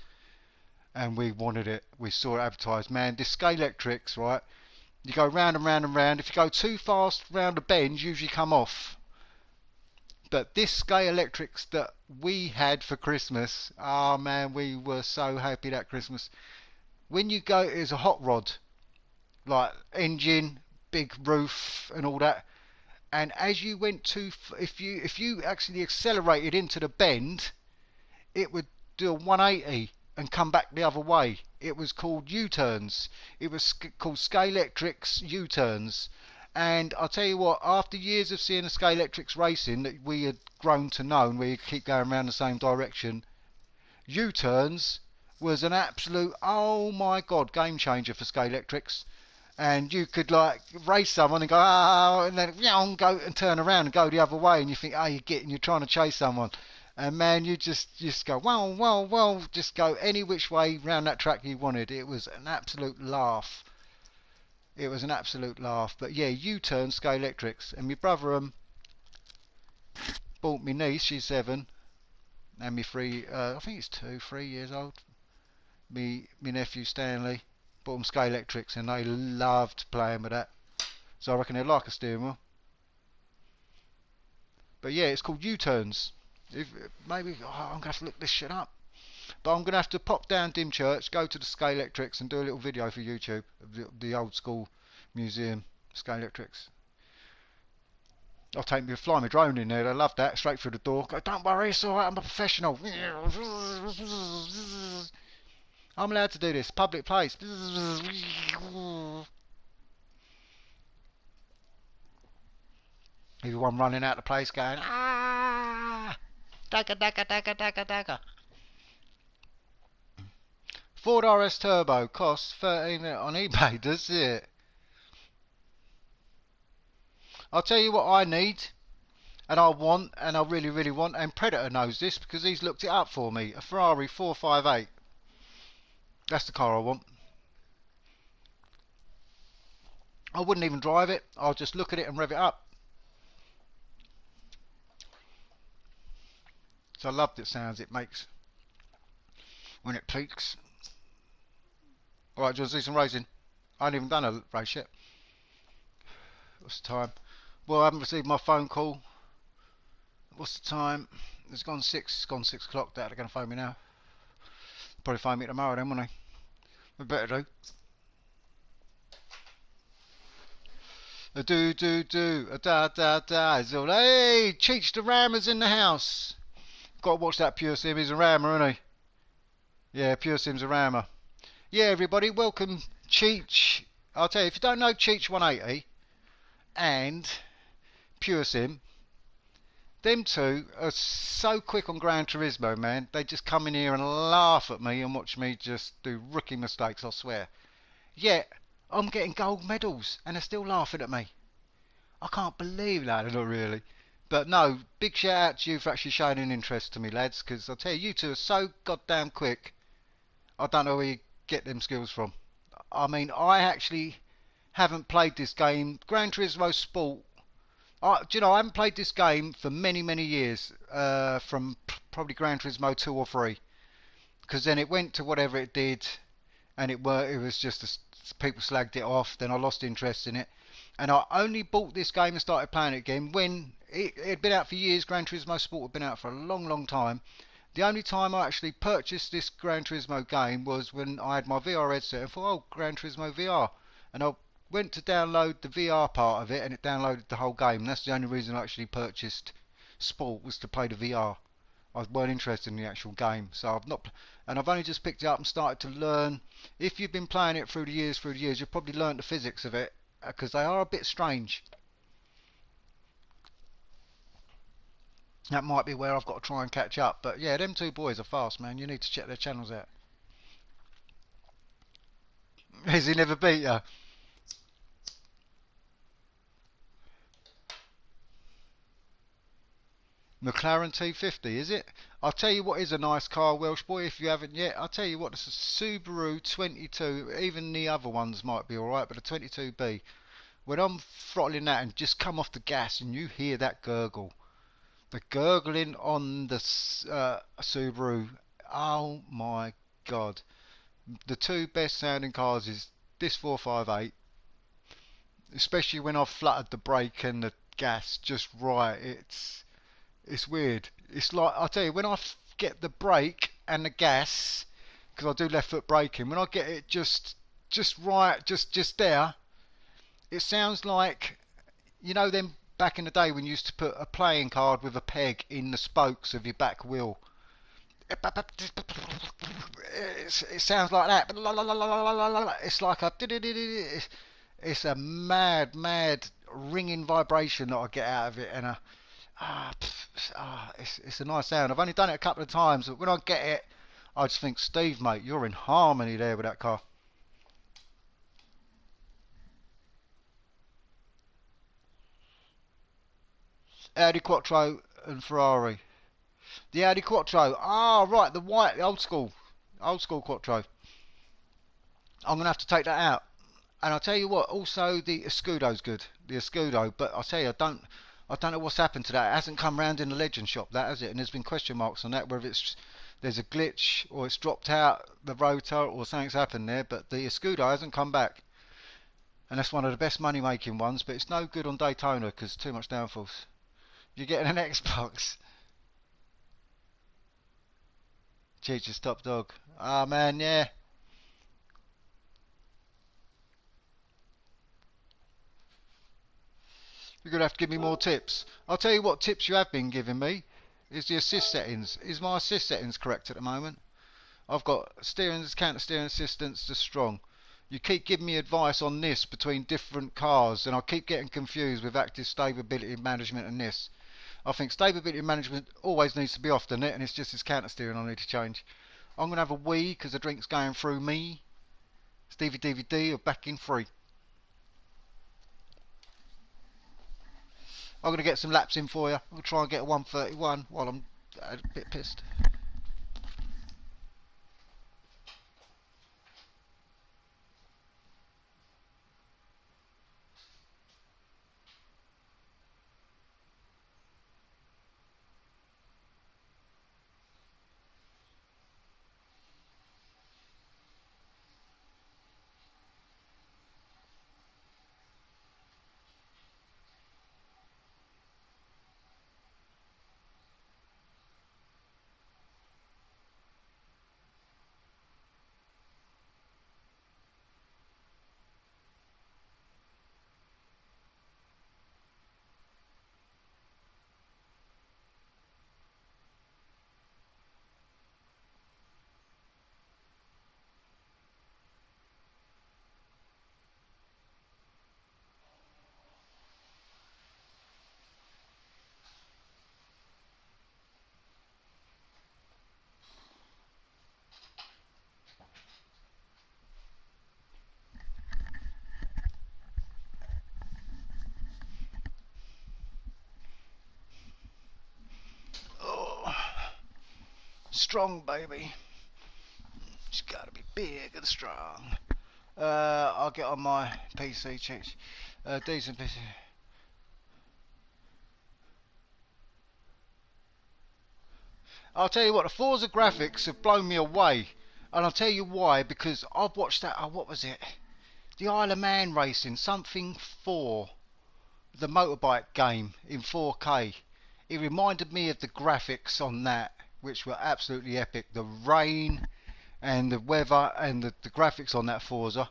and we wanted it. We saw it advertised. Man, this Scalextrics, right? You go round and round and round. If you go too fast round the bend, you usually come off. But this Scalextrics that we had for Christmas, oh man, we were so happy that Christmas. When you go, it's a hot rod, like engine, big roof, and all that. And as you went to, if you actually accelerated into the bend, it would do a 180 and come back the other way. It was called U-turns. It was called Scalextrics U-turns. And I'll tell you what, after years of seeing the Scalextrics racing that we had grown to know, and we keep going around the same direction, U-turns was an absolute, oh my god, game changer for Scalextrics. And you could like race someone and go, ah, and then go and turn around and go the other way, and you think, oh, you're trying to chase someone, and man, you just go, well, just go any which way round that track you wanted. It was an absolute laugh. It was an absolute laugh. But yeah, U-turn Scalextrics, and my brother bought me niece, she's 7, and me 3, I think it's 3 years old. Me nephew Stanley bought them Scalextrics, and they loved playing with that. So I reckon they like a steering wheel. But yeah, it's called U-turns. Maybe I'm gonna have to look this shit up. But I'm gonna have to pop down Dymchurch, go to the Scalextrics, and do a little video for YouTube of the old school museum Scalextrics. I'll fly my drone in there. They love that. Straight through the door. Go, don't worry, it's alright. I'm a professional. I'm allowed to do this. Public place. Everyone running out the place going, ah! Dagger, dagger, dagger, dagger, dagger. Ford RS Turbo costs 13 on eBay, does it? I'll tell you what I need, and I want, and I really, really want, and Predator knows this because he's looked it up for me. A Ferrari 458. That's the car I want. I wouldn't even drive it. I'll just look at it and rev it up. So I love the sounds it makes when it peaks. Alright, do you want to do some racing? I haven't even done a race yet. What's the time? Well, I haven't received my phone call. What's the time? It's gone 6. It's gone 6 o'clock. They're going to phone me now. Probably phone me tomorrow then, won't they? We better do. A do, a da da da. It's all, hey, Cheech the Rammer's in the house. Got to watch that Pure Sim. He's a rammer, isn't he? Yeah, Pure Sim's a rammer. Yeah, everybody, welcome Cheech. I'll tell you, if you don't know Cheech 180 and Pure Sim, them two are so quick on Gran Turismo, man. They just come in here and laugh at me and watch me just do rookie mistakes, I swear. Yet, I'm getting gold medals and they're still laughing at me. I can't believe that, not really. But no, big shout out to you for actually showing an interest to me, lads, because I'll tell you, you two are so goddamn quick. I don't know where you get them skills from. I mean, I actually haven't played this game. Gran Turismo Sport. Do you know, I haven't played this game for many, many years. From probably Gran Turismo 2 or 3. Because then it went to whatever it did, and it was just people slagged it off. Then I lost interest in it, and I only bought this game and started playing it again when it had been out for years. Gran Turismo Sport had been out for a long, long time. The only time I actually purchased this Gran Turismo game was when I had my VR headset and thought, oh, Gran Turismo VR. And I went to download the VR part of it and it downloaded the whole game. And that's the only reason I actually purchased Sport, was to play the VR. I weren't interested in the actual game. So I've not, and I've only just picked it up and started to learn. If you've been playing it through the years, you've probably learned the physics of it, because they are a bit strange. That might be where I've got to try and catch up. But yeah, them two boys are fast, man. You need to check their channels out. Has he never beat you? McLaren T50, is it? I'll tell you what is a nice car, Welsh boy, if you haven't yet. I'll tell you what, it's a Subaru 22. Even the other ones might be alright, but a 22B. When I'm throttling that and just come off the gas and you hear that gurgle, the gurgling on the Subaru, oh my god. The two best sounding cars is this 458, especially when I've fluttered the brake and the gas just right. It's weird. It's like, I tell you, when I get the brake and the gas, because I do left foot braking, when I get it just right, just there, it sounds like, you know, them back in the day when you used to put a playing card with a peg in the spokes of your back wheel. It sounds like that. It's like a, it's a mad ringing vibration that I get out of it, and it's a nice sound. I've only done it a couple of times, but when I get it, I just think, Steve, mate, you're in harmony there with that car. Audi Quattro and Ferrari. The Audi Quattro. Ah, right, the white, the old school Quattro. I'm gonna have to take that out. And I'll tell you what, also the Escudo's good. The Escudo, but I'll tell you, I don't know what's happened to that. It hasn't come round in the Legend shop, that has it? And there's been question marks on that, whether there's a glitch or it's dropped out the rotor or something's happened there. But the Escudo hasn't come back, and that's one of the best money making ones. But it's no good on Daytona because too much downforce. You're getting an Xbox. Cheech's top dog. Ah, man, yeah. You're going to have to give me more tips. I'll tell you what tips you have been giving me is the assist settings. Is my assist settings correct at the moment? I've got counter steering assistance to strong. You keep giving me advice on this between different cars, and I keep getting confused with active stability management and this. I think stability management always needs to be off, doesn't it? And it's just this counter steering I need to change. I'm going to have a wee because the drink's going through me. STEVIEDVD are back in free. I'm going to get some laps in for you. We'll try and get a 131 while I'm a bit pissed. Strong, baby. It's got to be big and strong. I'll get on my PC checks. Decent PC. I'll tell you what, the Forza graphics have blown me away. And I'll tell you why, because I've watched that, what was it? The Isle of Man racing, something 4. The motorbike game in 4K. It reminded me of the graphics on that, which were absolutely epic. The rain and the weather and the graphics on that Forza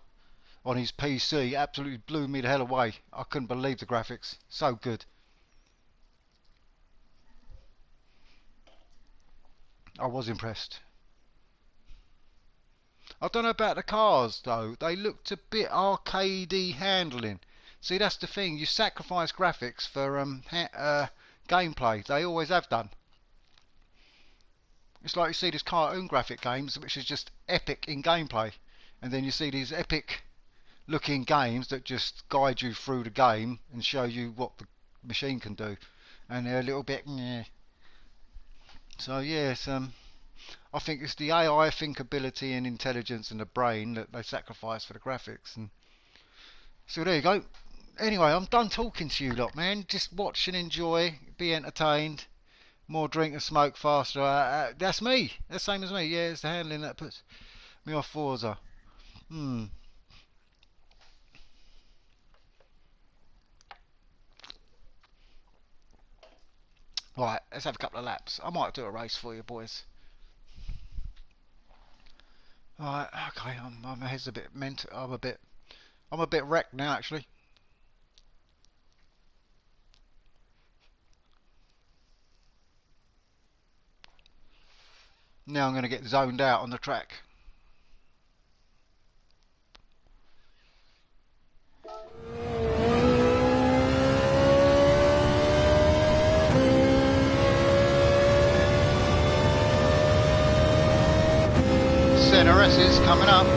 on his PC absolutely blew me the hell away. I couldn't believe the graphics. So good. I was impressed. I don't know about the cars though. They looked a bit arcadey handling. See, that's the thing. You sacrifice graphics for gameplay. They always have done. It's like you see these cartoon graphic games, which is just epic in gameplay, and then you see these epic looking games that just guide you through the game and show you what the machine can do, and they're a little bit meh. So yes, I think it's the AI thinkability and intelligence and the brain that they sacrifice for the graphics. And so there you go. Anyway, I'm done talking to you lot, man. Just watch and enjoy, be entertained. More drink and smoke faster. That's me. That's the same as me. Yeah, it's the handling that puts me off Forza. Right, let's have a couple of laps. I might do a race for you, boys. Right, okay. My head's a bit mental. I'm a bit wrecked now, actually. Now I'm going to get zoned out on the track. Center S is coming up.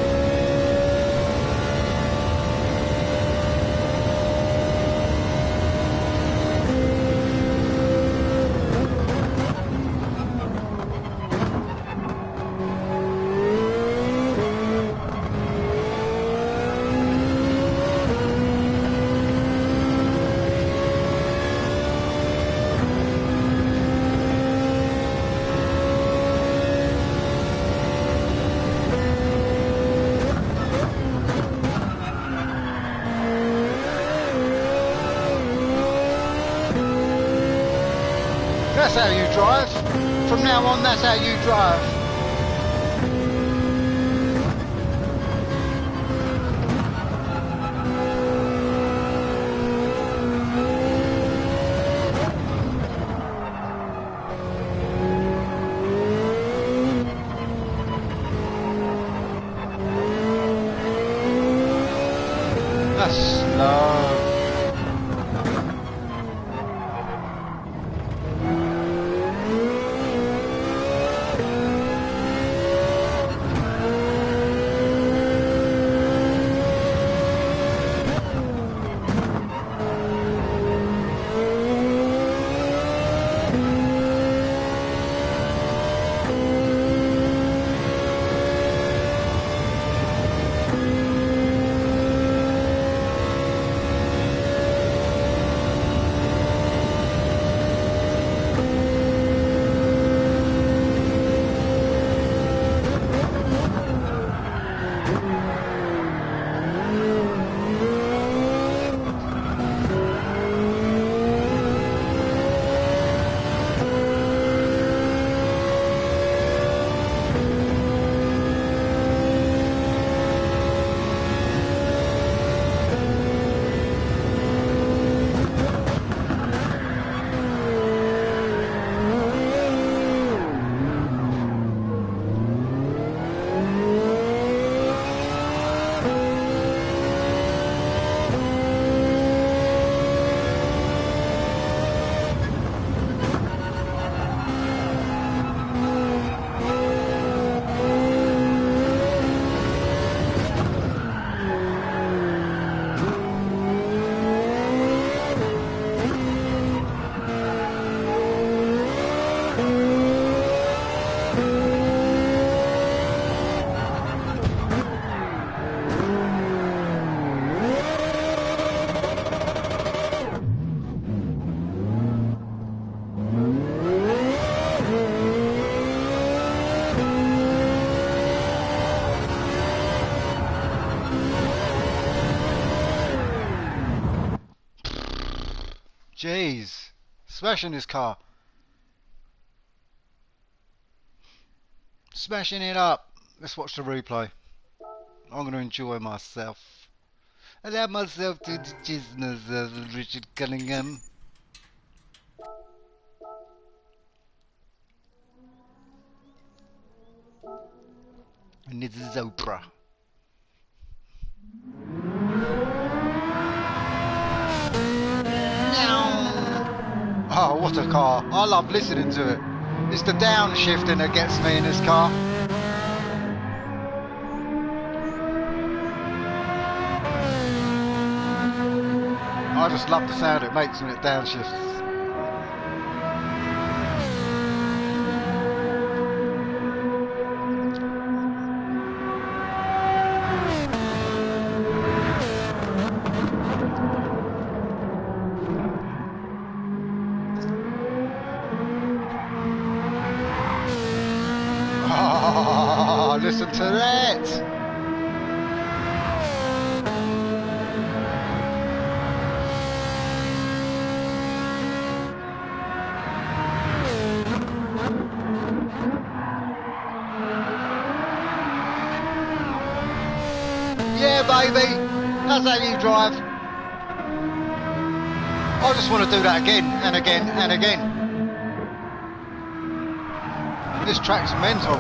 That's how you drive. From now on, that's how you drive. That's slow. Jeez. Smashing this car. Smashing it up. Let's watch the replay. I'm going to enjoy myself. Allow myself to the business of Richard Cunningham. And this is Oprah. Oh, what a car. I love listening to it. It's the downshifting that gets me in this car. I just love the sound it makes when it downshifts. Oh, listen to that! Yeah, baby, that's how you drive. I just want to do that again and again and again. This track's mental.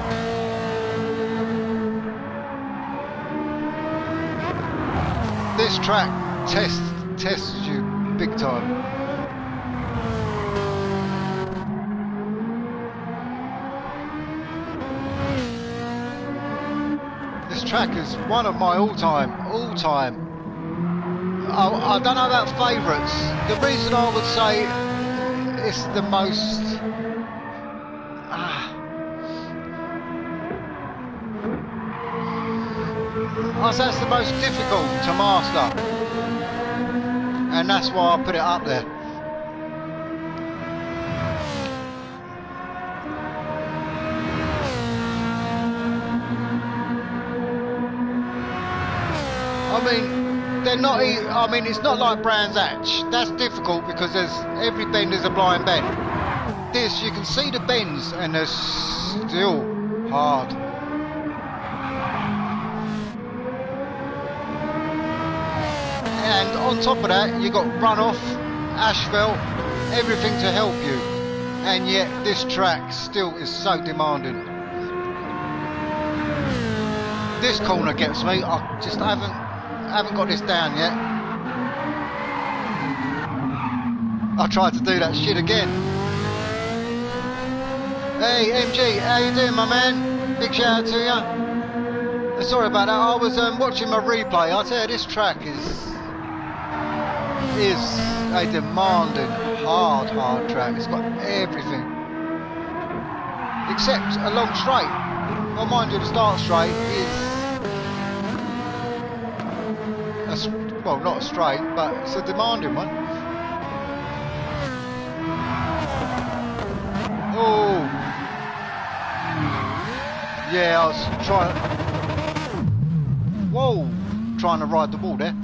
This track tests you big time. This track is one of my all-time. I don't know about favourites. The reason I would say it's the most I'd say it's the most difficult to master, and that's why I put it up there. I mean, they're not. I mean, it's not like Brands Hatch. That's difficult because there's every bend is a blind bend. This, you can see the bends, and they're still hard. And on top of that, you got runoff, asphalt, everything to help you. And yet, this track still is so demanding. This corner gets me. I just haven't got this down yet. I tried to do that shit again. Hey MG, how you doing, my man? Big shout out to you. Sorry about that. I was watching my replay. I tell you, this track is a demanding, hard track. It's got everything except a long straight. Well, mind you, the start straight is well, not a straight, but it's a demanding one. Oh, yeah, I was trying to ride the wall there.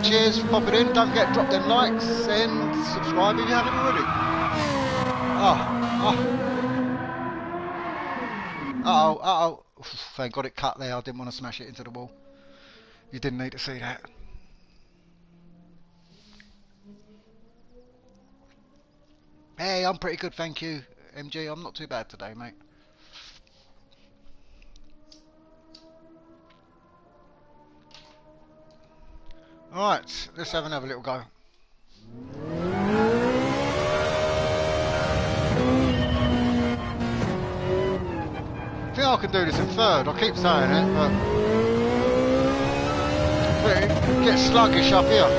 Cheers for popping in. Don't forget to drop them likes and subscribe if you haven't already. Uh-oh. Thank God it cut there. I didn't want to smash it into the wall. You didn't need to see that. Hey, I'm pretty good, thank you, MG. I'm not too bad today, mate. Alright, let's have another little go. I think I can do this in third. I keep saying it, but it gets sluggish up here.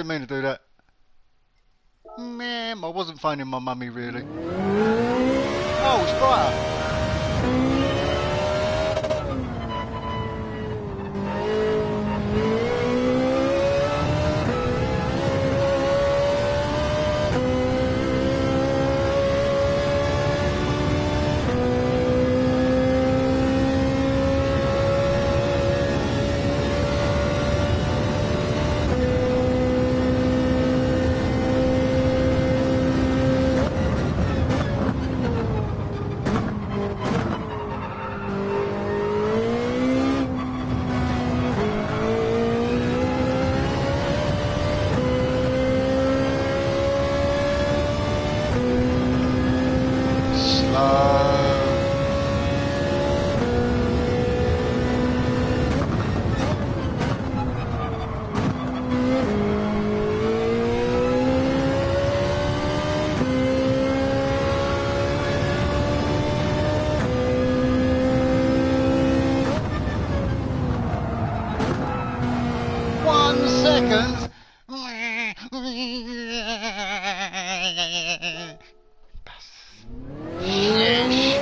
didn't mean to do that. Ma'am, I wasn't phoning my mummy really. Oh, it's brighter. Seconds. Sheesh.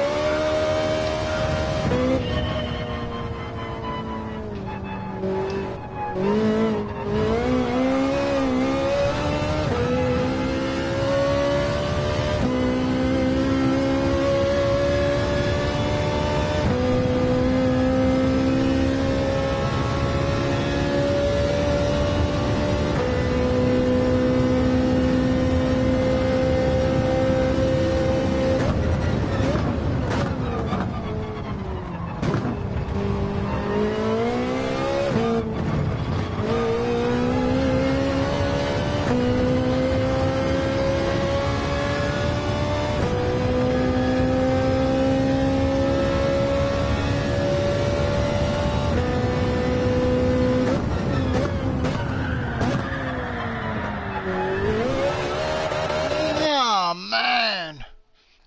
Oh man,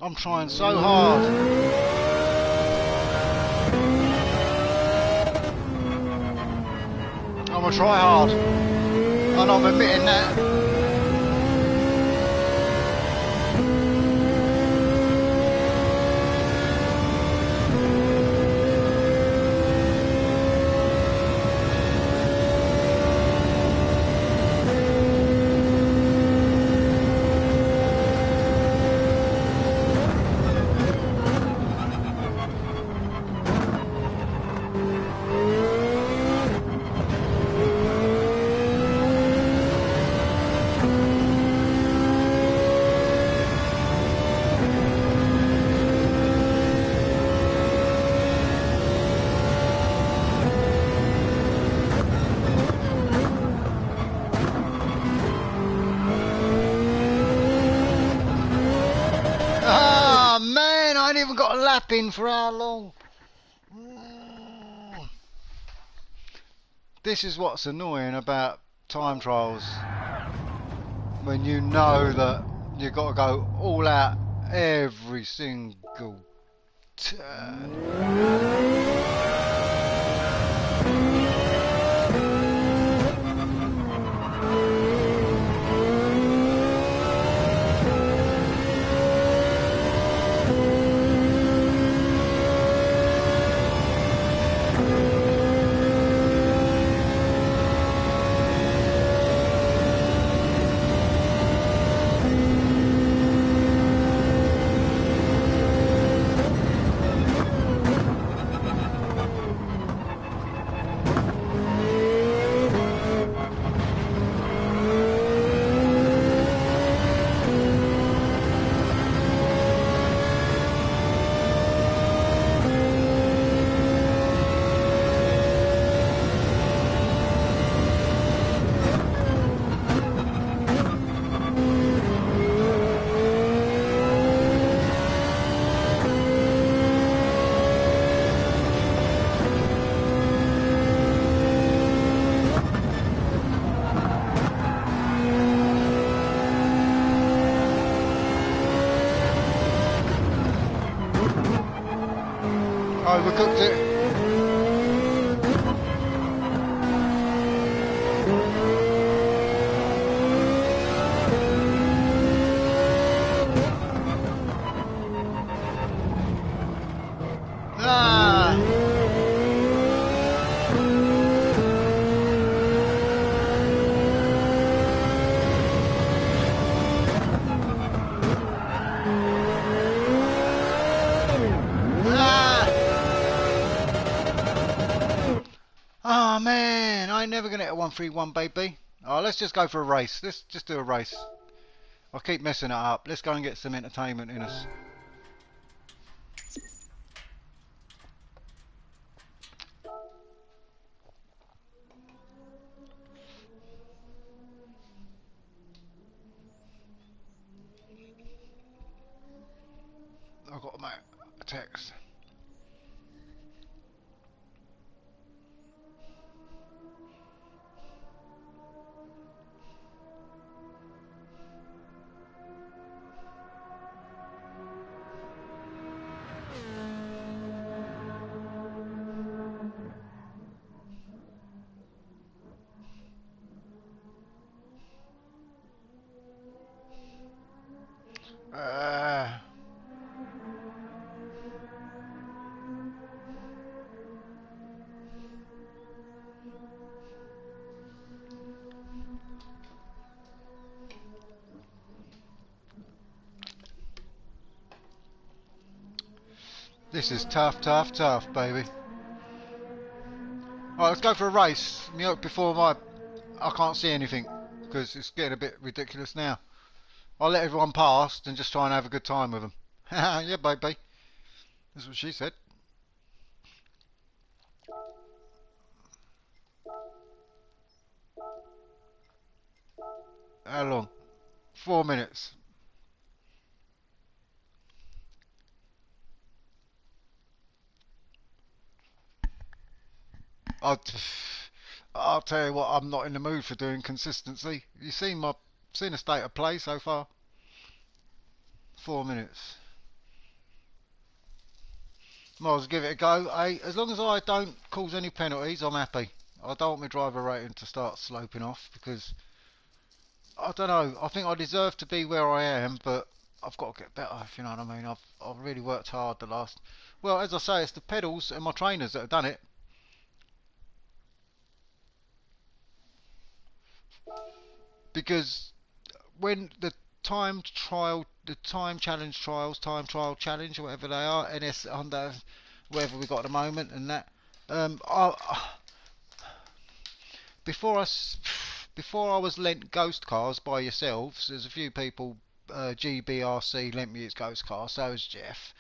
I'm trying so hard. I'm gonna try hard, and I'm admitting that. Ah man, I ain't even got a lap in for how long? This is what's annoying about time trials. When you know that you've got to go all out every single turn. Overcooked it. never going to hit a 131, baby. Oh, let's just go for a race. Let's just do a race. I keep messing it up. Let's go and get some entertainment in us. I've got a text. This is tough, tough, tough, baby. Alright, let's go for a race. Before I can't see anything because it's getting a bit ridiculous now. I'll let everyone pass and just try and have a good time with them. Yeah, baby. That's what she said. How long? 4 minutes. I'll tell you what, I'm not in the mood for doing consistency. You seen the state of play so far? 4 minutes. Might as well give it a go. Hey, as long as I don't cause any penalties, I'm happy. I don't want my driver rating to start sloping off because I don't know. I think I deserve to be where I am, but I've got to get better. If you know what I mean. I've really worked hard the last. Well, as I say, it's the pedals and my trainers that have done it. Because when the time trial challenge, or whatever they are, NS under whatever we got at the moment, and that, before I was lent ghost cars by yourselves, there's a few people, GBRC lent me his ghost car, so has Jeff,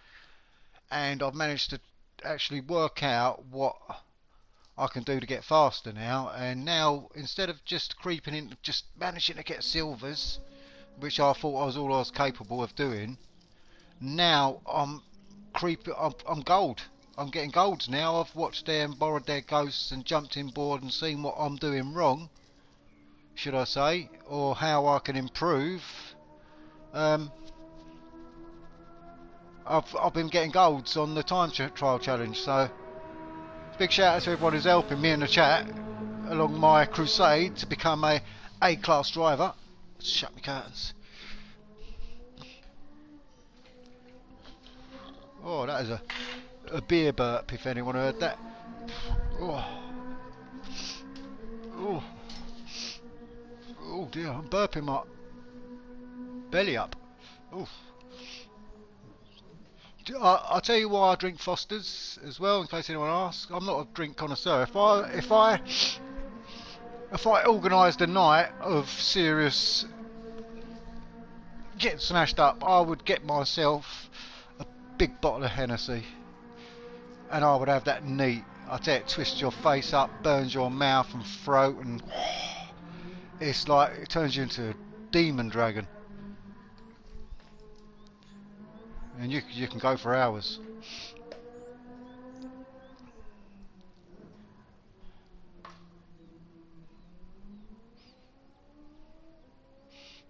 and I've managed to actually work out what I can do to get faster now, and now instead of just creeping in, just managing to get silvers, which I thought I was capable of doing, now I'm gold. I'm getting golds now. I've watched them, borrowed their ghosts and jumped in board and seen what I'm doing wrong, should I say, or how I can improve. I've been getting golds on the time trial challenge, so big shout out to everyone who's helping me in the chat along my crusade to become a A-class driver. Shut my curtains. Oh, that is a beer burp, if anyone heard that. Oh, oh, oh dear, I'm burping my belly up. Oh. I'll tell you why I drink Foster's as well, in case anyone asks. I'm not a drink connoisseur. If I organised a night of serious getting smashed up, I would get myself a big bottle of Hennessy, and I would have that neat. I tell you, it twists your face up, burns your mouth and throat, and it's like it turns you into a demon dragon. And you can go for hours.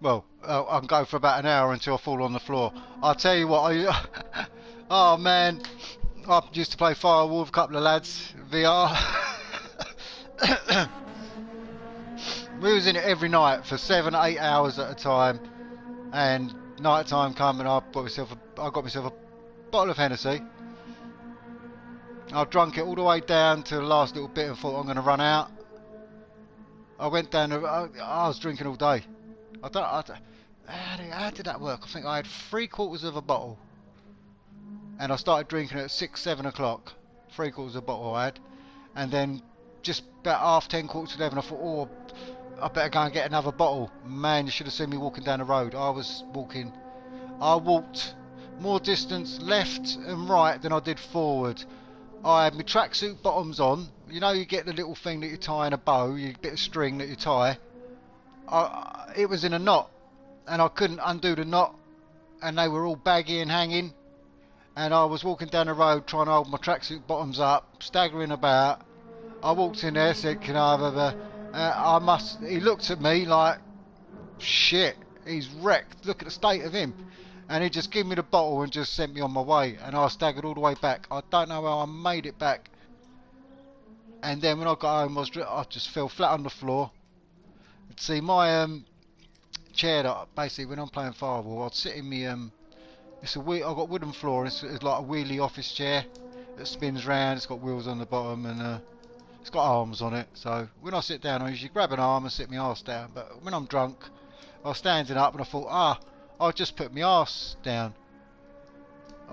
Well, I can go for about an hour until I fall on the floor. I'll tell you what, oh man, I used to play Firewall with a couple of lads, VR. We was in it every night for 7 8 hours at a time, and night time come and I got myself a bottle of Hennessy. I drunk it all the way down to the last little bit and thought I'm going to run out. I went down, I was drinking all day. How did that work? I think I had 3/4 of a bottle, and I started drinking at 6 7 o'clock. 3/4 of a bottle I had, and then just about 10:30, 11:15. I thought, oh, I better go and get another bottle. Man, you should have seen me walking down the road. I walked more distance left and right than I did forward. I had my tracksuit bottoms on. You know, you get the little thing that you tie in a bow, you bit of string that you tie. It was in a knot, and I couldn't undo the knot, and they were all baggy and hanging. And I was walking down the road trying to hold my tracksuit bottoms up, staggering about. I walked in there, said, "Can I have a?" He looked at me like, "Shit, he's wrecked. Look at the state of him." And he just gave me the bottle and just sent me on my way. And I staggered all the way back. I don't know how I made it back. And then when I got home, I just fell flat on the floor. See, my chair that basically when I'm playing Firewall, I'd sit in me I've got wooden floor. It's like a wheelie office chair that spins round. It's got wheels on the bottom and it's got arms on it. So when I sit down, I usually grab an arm and sit my arse down. But when I'm drunk, I was standing up and I thought, I'll just put my arse down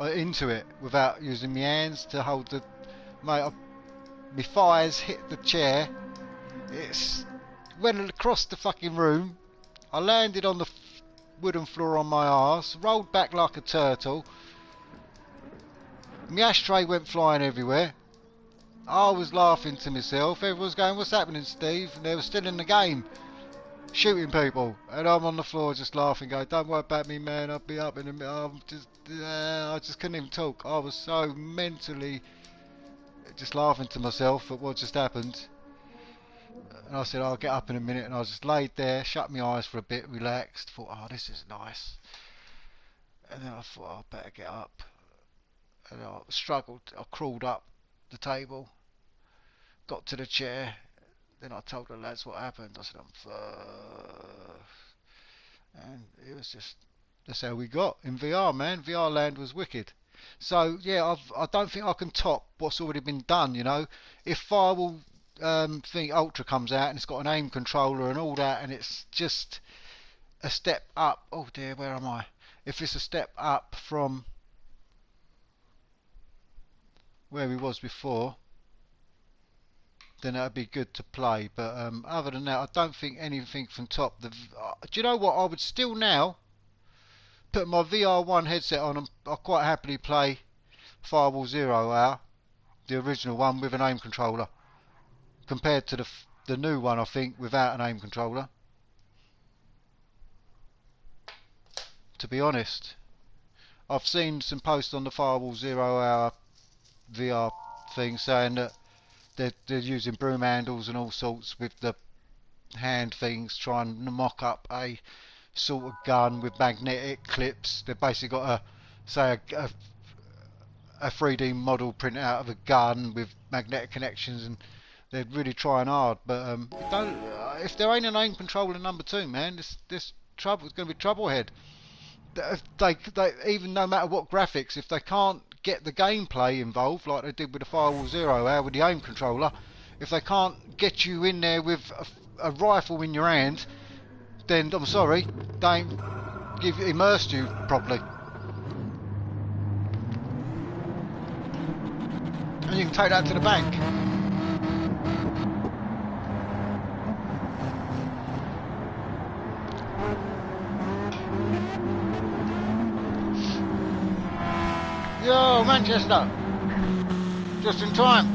into it without using my hands to hold the. My thighs hit the chair. It's went across the fucking room. I landed on the wooden floor on my arse, rolled back like a turtle. My ashtray went flying everywhere. I was laughing to myself. Everyone was going, "What's happening, Steve?" And they were still in the game, shooting people. And I'm on the floor just laughing, going, "Don't worry about me, man. I'll be up in a minute." I just couldn't even talk. I was so mentally just laughing to myself at what just happened. And I said, "I'll get up in a minute." And I just laid there, shut my eyes for a bit, relaxed, thought, "Oh, this is nice." And then I thought, "I better get up." And I struggled. I crawled up the table, got to the chair. Then I told the lads what happened. I said, "I'm fucked." And it was just, that's how we got in VR, man. VR land was wicked. So yeah, I don't think I can top what's already been done. You know, if Firewall thing Ultra comes out and it's got an aim controller and all that, and it's just a step up. Oh dear, where am I? If it's a step up from where we was before, then that'd be good to play. But other than that, I don't think anything from top. Do you know what? I would still now put my VR1 headset on and I'll quite happily play Firewall 0 Hour, the original one with an aim controller, compared to the new one, I think, without an aim controller. To be honest, I've seen some posts on the Firewall 0 Hour VR thing saying that they're using broom handles and all sorts with the hand things, trying to mock up a sort of gun with magnetic clips. They've basically got a 3D model printed out of a gun with magnetic connections, and they're really trying hard. But if there ain't an aim controller number 2, man, this trouble is going to be trouble ahead. They even no matter what graphics, if they can't get the gameplay involved like they did with the Firewall 0 Hour with the aim controller, if they can't get you in there with a rifle in your hand, then I'm sorry, they ain't immersed you properly. And you can take that to the bank. Yo, Manchester! Just in time.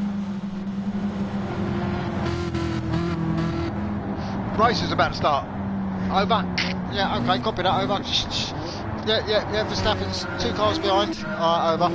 Race is about to start. Over. Yeah, okay, copy that, over. Yeah, Verstappen's 2 cars behind. Alright, over.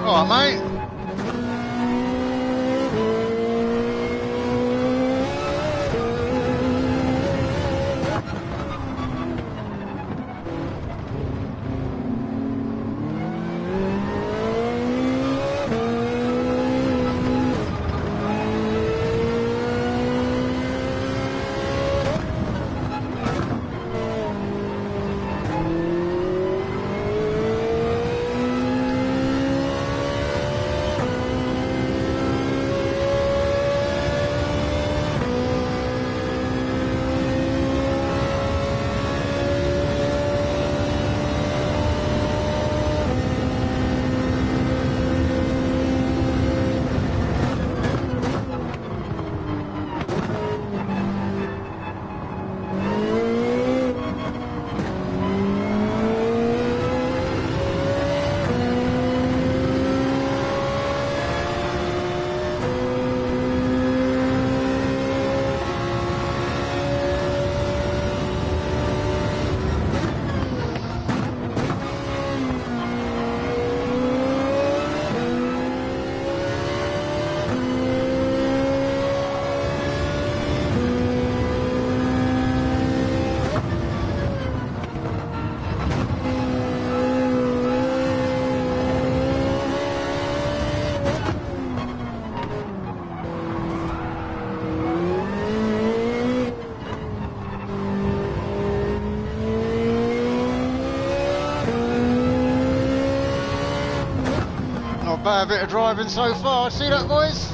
All right, mate. Not a bad bit of driving so far. See that, boys?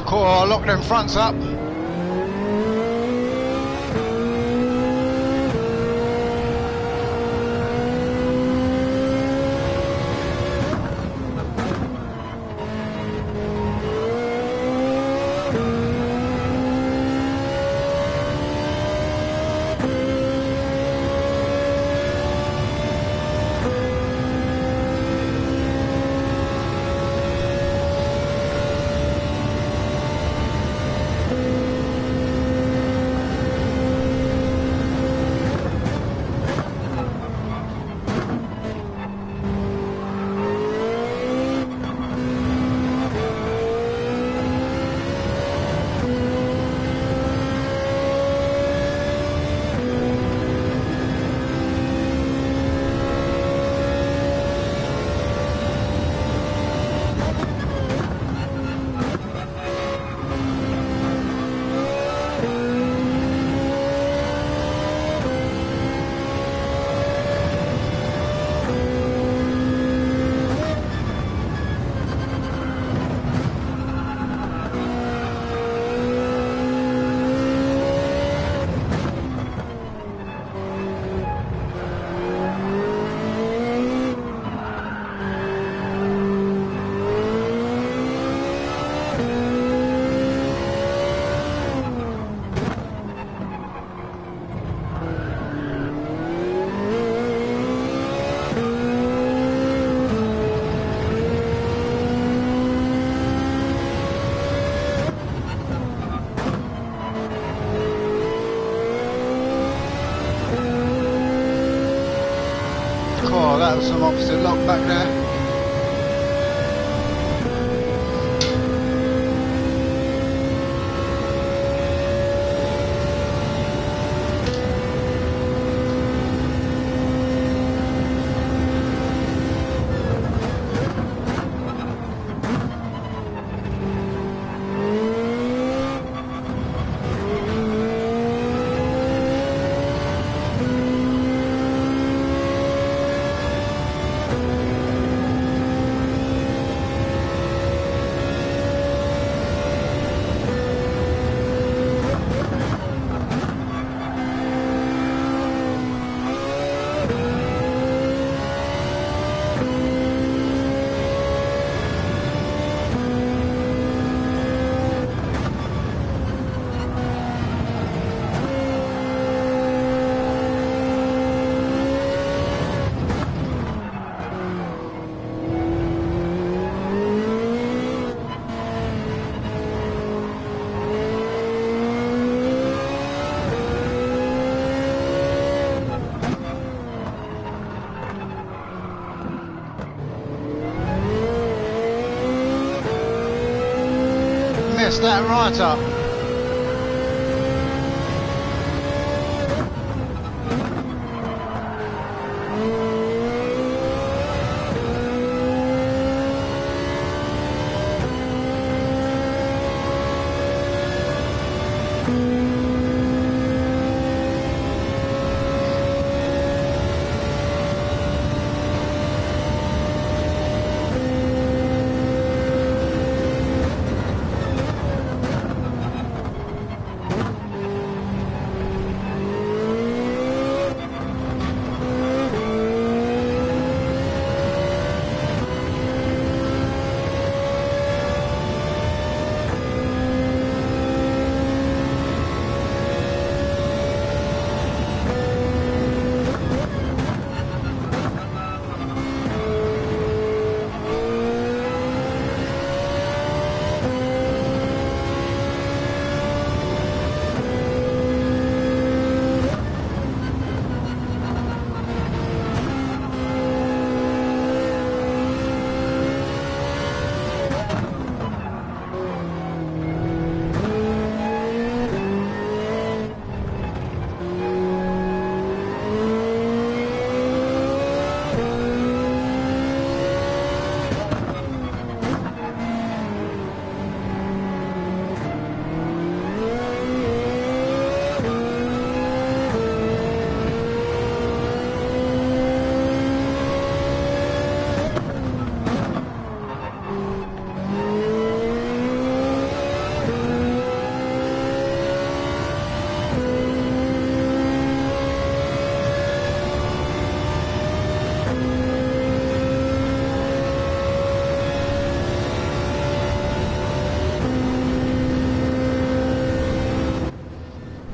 Cool, I'll lock them fronts up. Oh, that was some opposite lock back there. Messed that right up.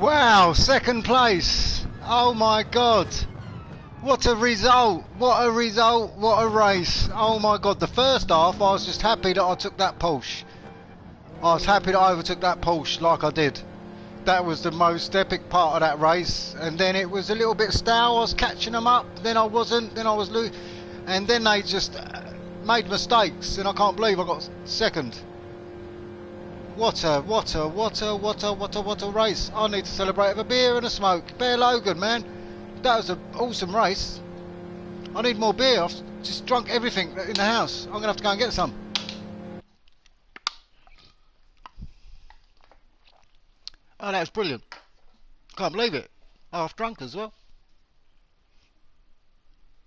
Wow, second place. Oh my God. What a result. What a result. What a race. Oh my God. The first half, I was just happy that I took that Porsche. I was happy that I overtook that Porsche like I did. That was the most epic part of that race. And then it was a little bit stale. I was catching them up. Then I wasn't. Then I was losing. And then they just made mistakes. And I can't believe I got second. What a race. I need to celebrate with a beer and a smoke. Bear Logan, man. That was an awesome race. I need more beer. I've just drunk everything in the house. I'm going to have to go and get some. Oh, that was brilliant. Can't believe it. Half drunk as well.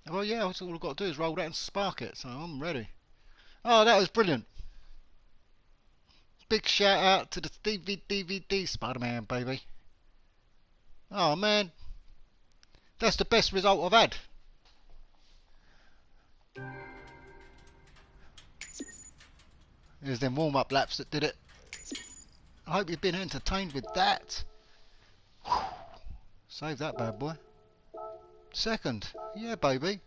Well, yeah, that's all I've got to do is roll that and spark it. So I'm ready. Oh, that was brilliant. Big shout out to the STEVIEDVD Spider-Man, baby. Oh, man. That's the best result I've had. There's them warm-up laps that did it. I hope you've been entertained with that. Whew. Save that bad boy. Second. Yeah, baby.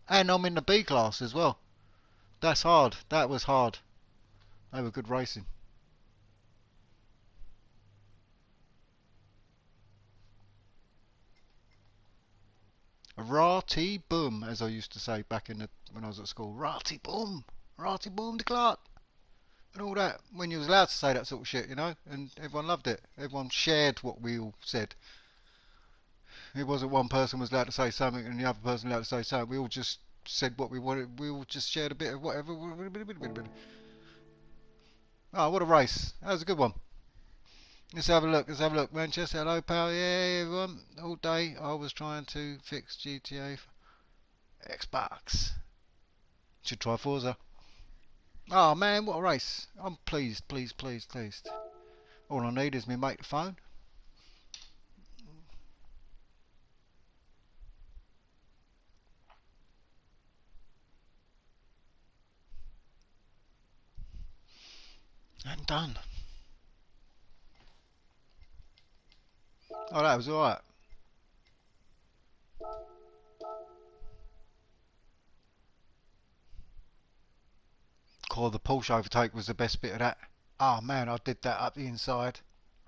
And I'm in the B class as well. That's hard. That was hard. They were good racing. Ratty boom, as I used to say back when I was at school. Ratty boom de Clark, and all that. When you was allowed to say that sort of shit, you know, and everyone loved it. Everyone shared what we all said. It wasn't one person was allowed to say something and the other person allowed to say something. We all just said what we wanted. We all just shared a bit of whatever. Oh, what a race! That was a good one. Let's have a look. Let's have a look. Manchester, hello, pal. Yeah, everyone. All day I was trying to fix GTA for Xbox. Should try Forza. Oh man, what a race! I'm pleased, pleased, pleased, pleased. All I need is my mate phone. And done. Oh, that was alright. Core, the Porsche overtake was the best bit of that. Oh man, I did that up the inside,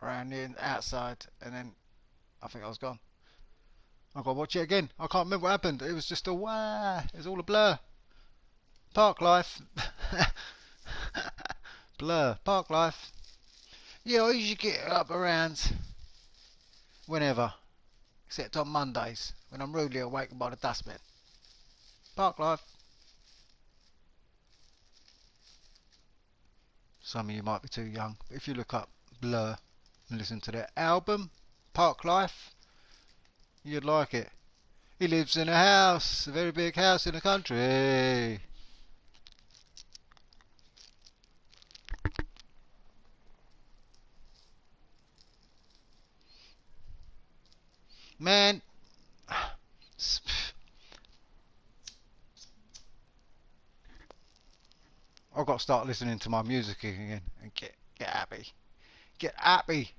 around the outside, and then I think I was gone. I've got to watch it again. I can't remember what happened. It was just a wah. It was all a blur. Park life. Blur. Park life. Yeah, I usually get up around whenever, except on Mondays when I'm rudely awakened by the dustbin. Park life. Some of you might be too young, but if you look up Blur and listen to their album, Park Life, you'd like it. He lives in a house, a very big house in the country. Man, I've got to start listening to my music again and get happy. Get happy.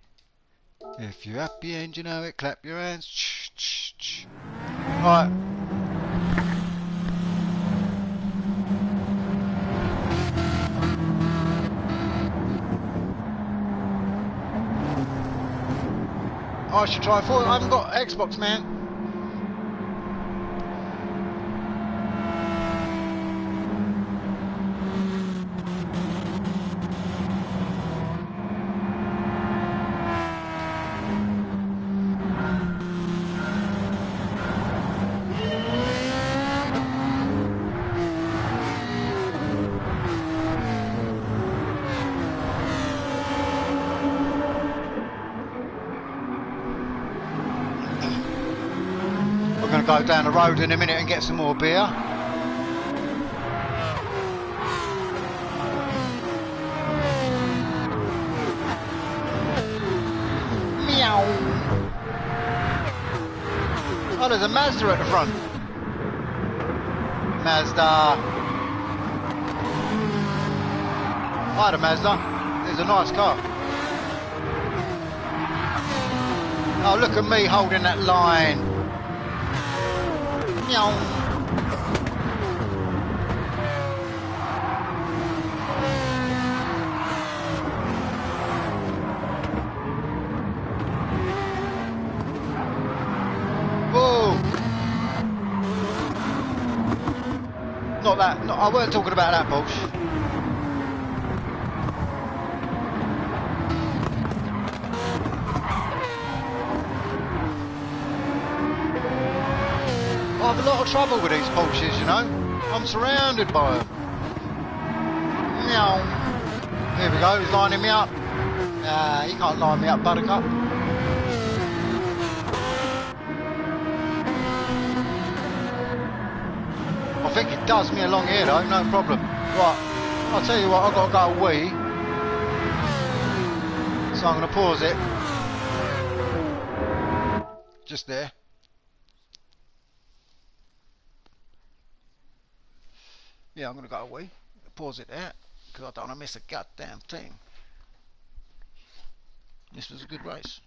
If you're happy and you know it, clap your hands. Right. I should try for it. I haven't got Xbox, man. We're going to go down the road in a minute and get some more beer. Meow. Oh, there's a Mazda at the front. Mazda. Hi, the Mazda. It's a nice car. Oh, look at me holding that line. Meow. Whoa. Not that. No, I weren't talking about that, Porsche. I have a lot of trouble with these Porsches, you know. I'm surrounded by them. Meow. Here we go, he's lining me up. You can't line me up, buttercup. I think it does me along here though, no problem. Right, I'll tell you what, I've got to go wee. So I'm going to pause it. Just there. Yeah, I'm going to go away, pause it there, because I don't want to miss a goddamn thing. This was a good race.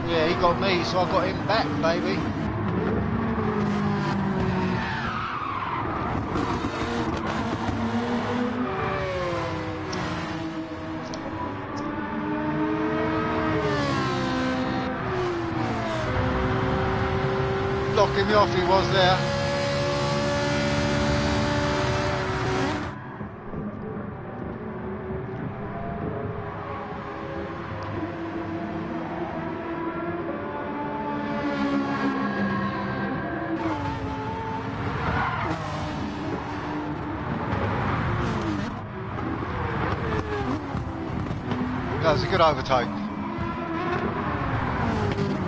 Yeah, he got me, so I got him back, baby. Blocking me off, he was there. That was a good overtake.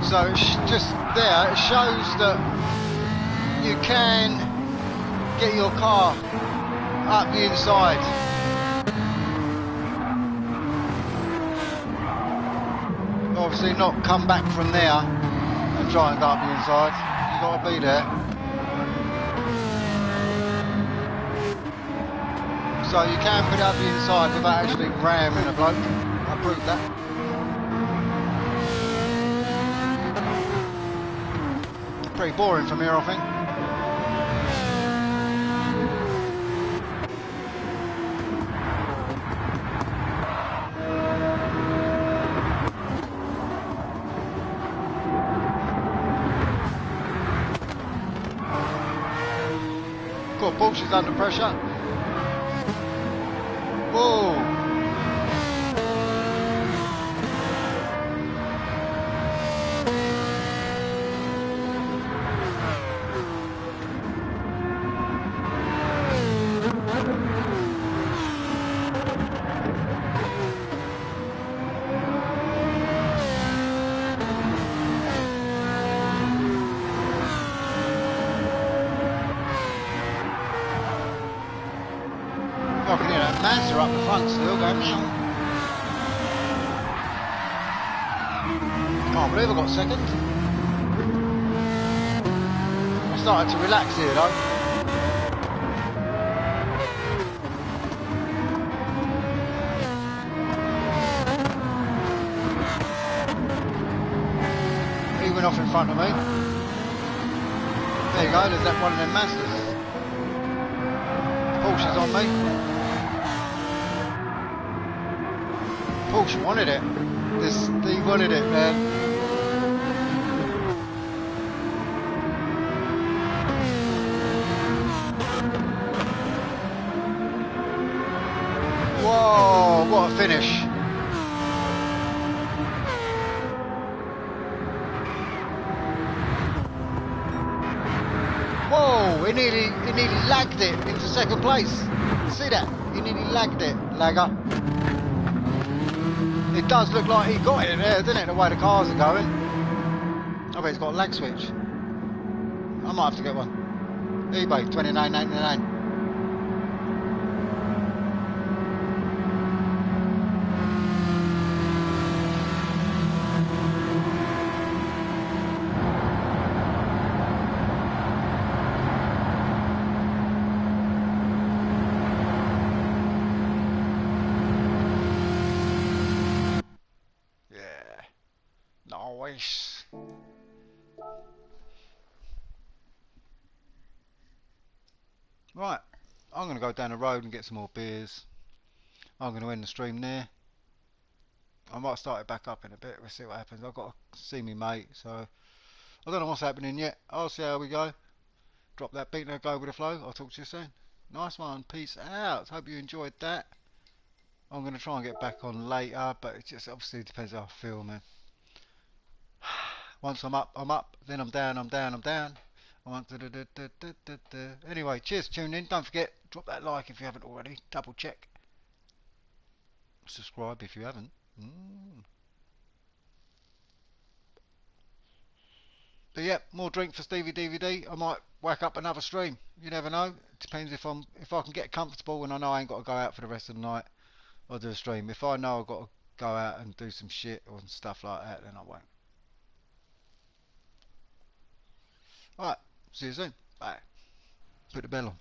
So it's just there, it shows that you can get your car up the inside. Obviously not come back from there and try and go up the inside. You've got to be there. So you can put it up the inside without actually ramming a bloke. I proved that. Pretty boring from here, I think. Got Porsche's under pressure. Whoa! I can hear that Mazda up the front still going meow. Can't believe I got second. I started to relax here though. He went off in front of me. There you go, there's that one of them Mazdas. Porsche's on me. Porsche wanted it. He wanted it, man. Whoa, what a finish. Whoa, he nearly lagged it into second place. See that? He nearly lagged it, lagger. It does look like he got it there, doesn't it, the way the cars are going. I bet he's got a lag switch. I might have to get one. eBay, $29.99. Nice. Right, I'm going to go down the road and get some more beers. I'm going to end the stream there. I might start it back up in a bit. We'll see what happens. I've got to see me mate, so I don't know what's happening yet. I'll see how we go. Drop that beat and go with the flow. I'll talk to you soon. Nice one. Peace out. Hope you enjoyed that. I'm going to try and get back on later, but it just obviously depends how I feel, man. Once I'm up, I'm up. Then I'm down, I'm down, I'm down. I want to Anyway, cheers for tuning in. Don't forget, drop that like if you haven't already. Double check. Subscribe if you haven't. But yeah, more drink for STEVIEDVD. I might whack up another stream. You never know. It depends if I can get comfortable and I know I ain't got to go out for the rest of the night. I'll do a stream. If I know I've got to go out and do some shit or stuff like that, then I won't. Alright, see you soon. Bye. Put the bell on.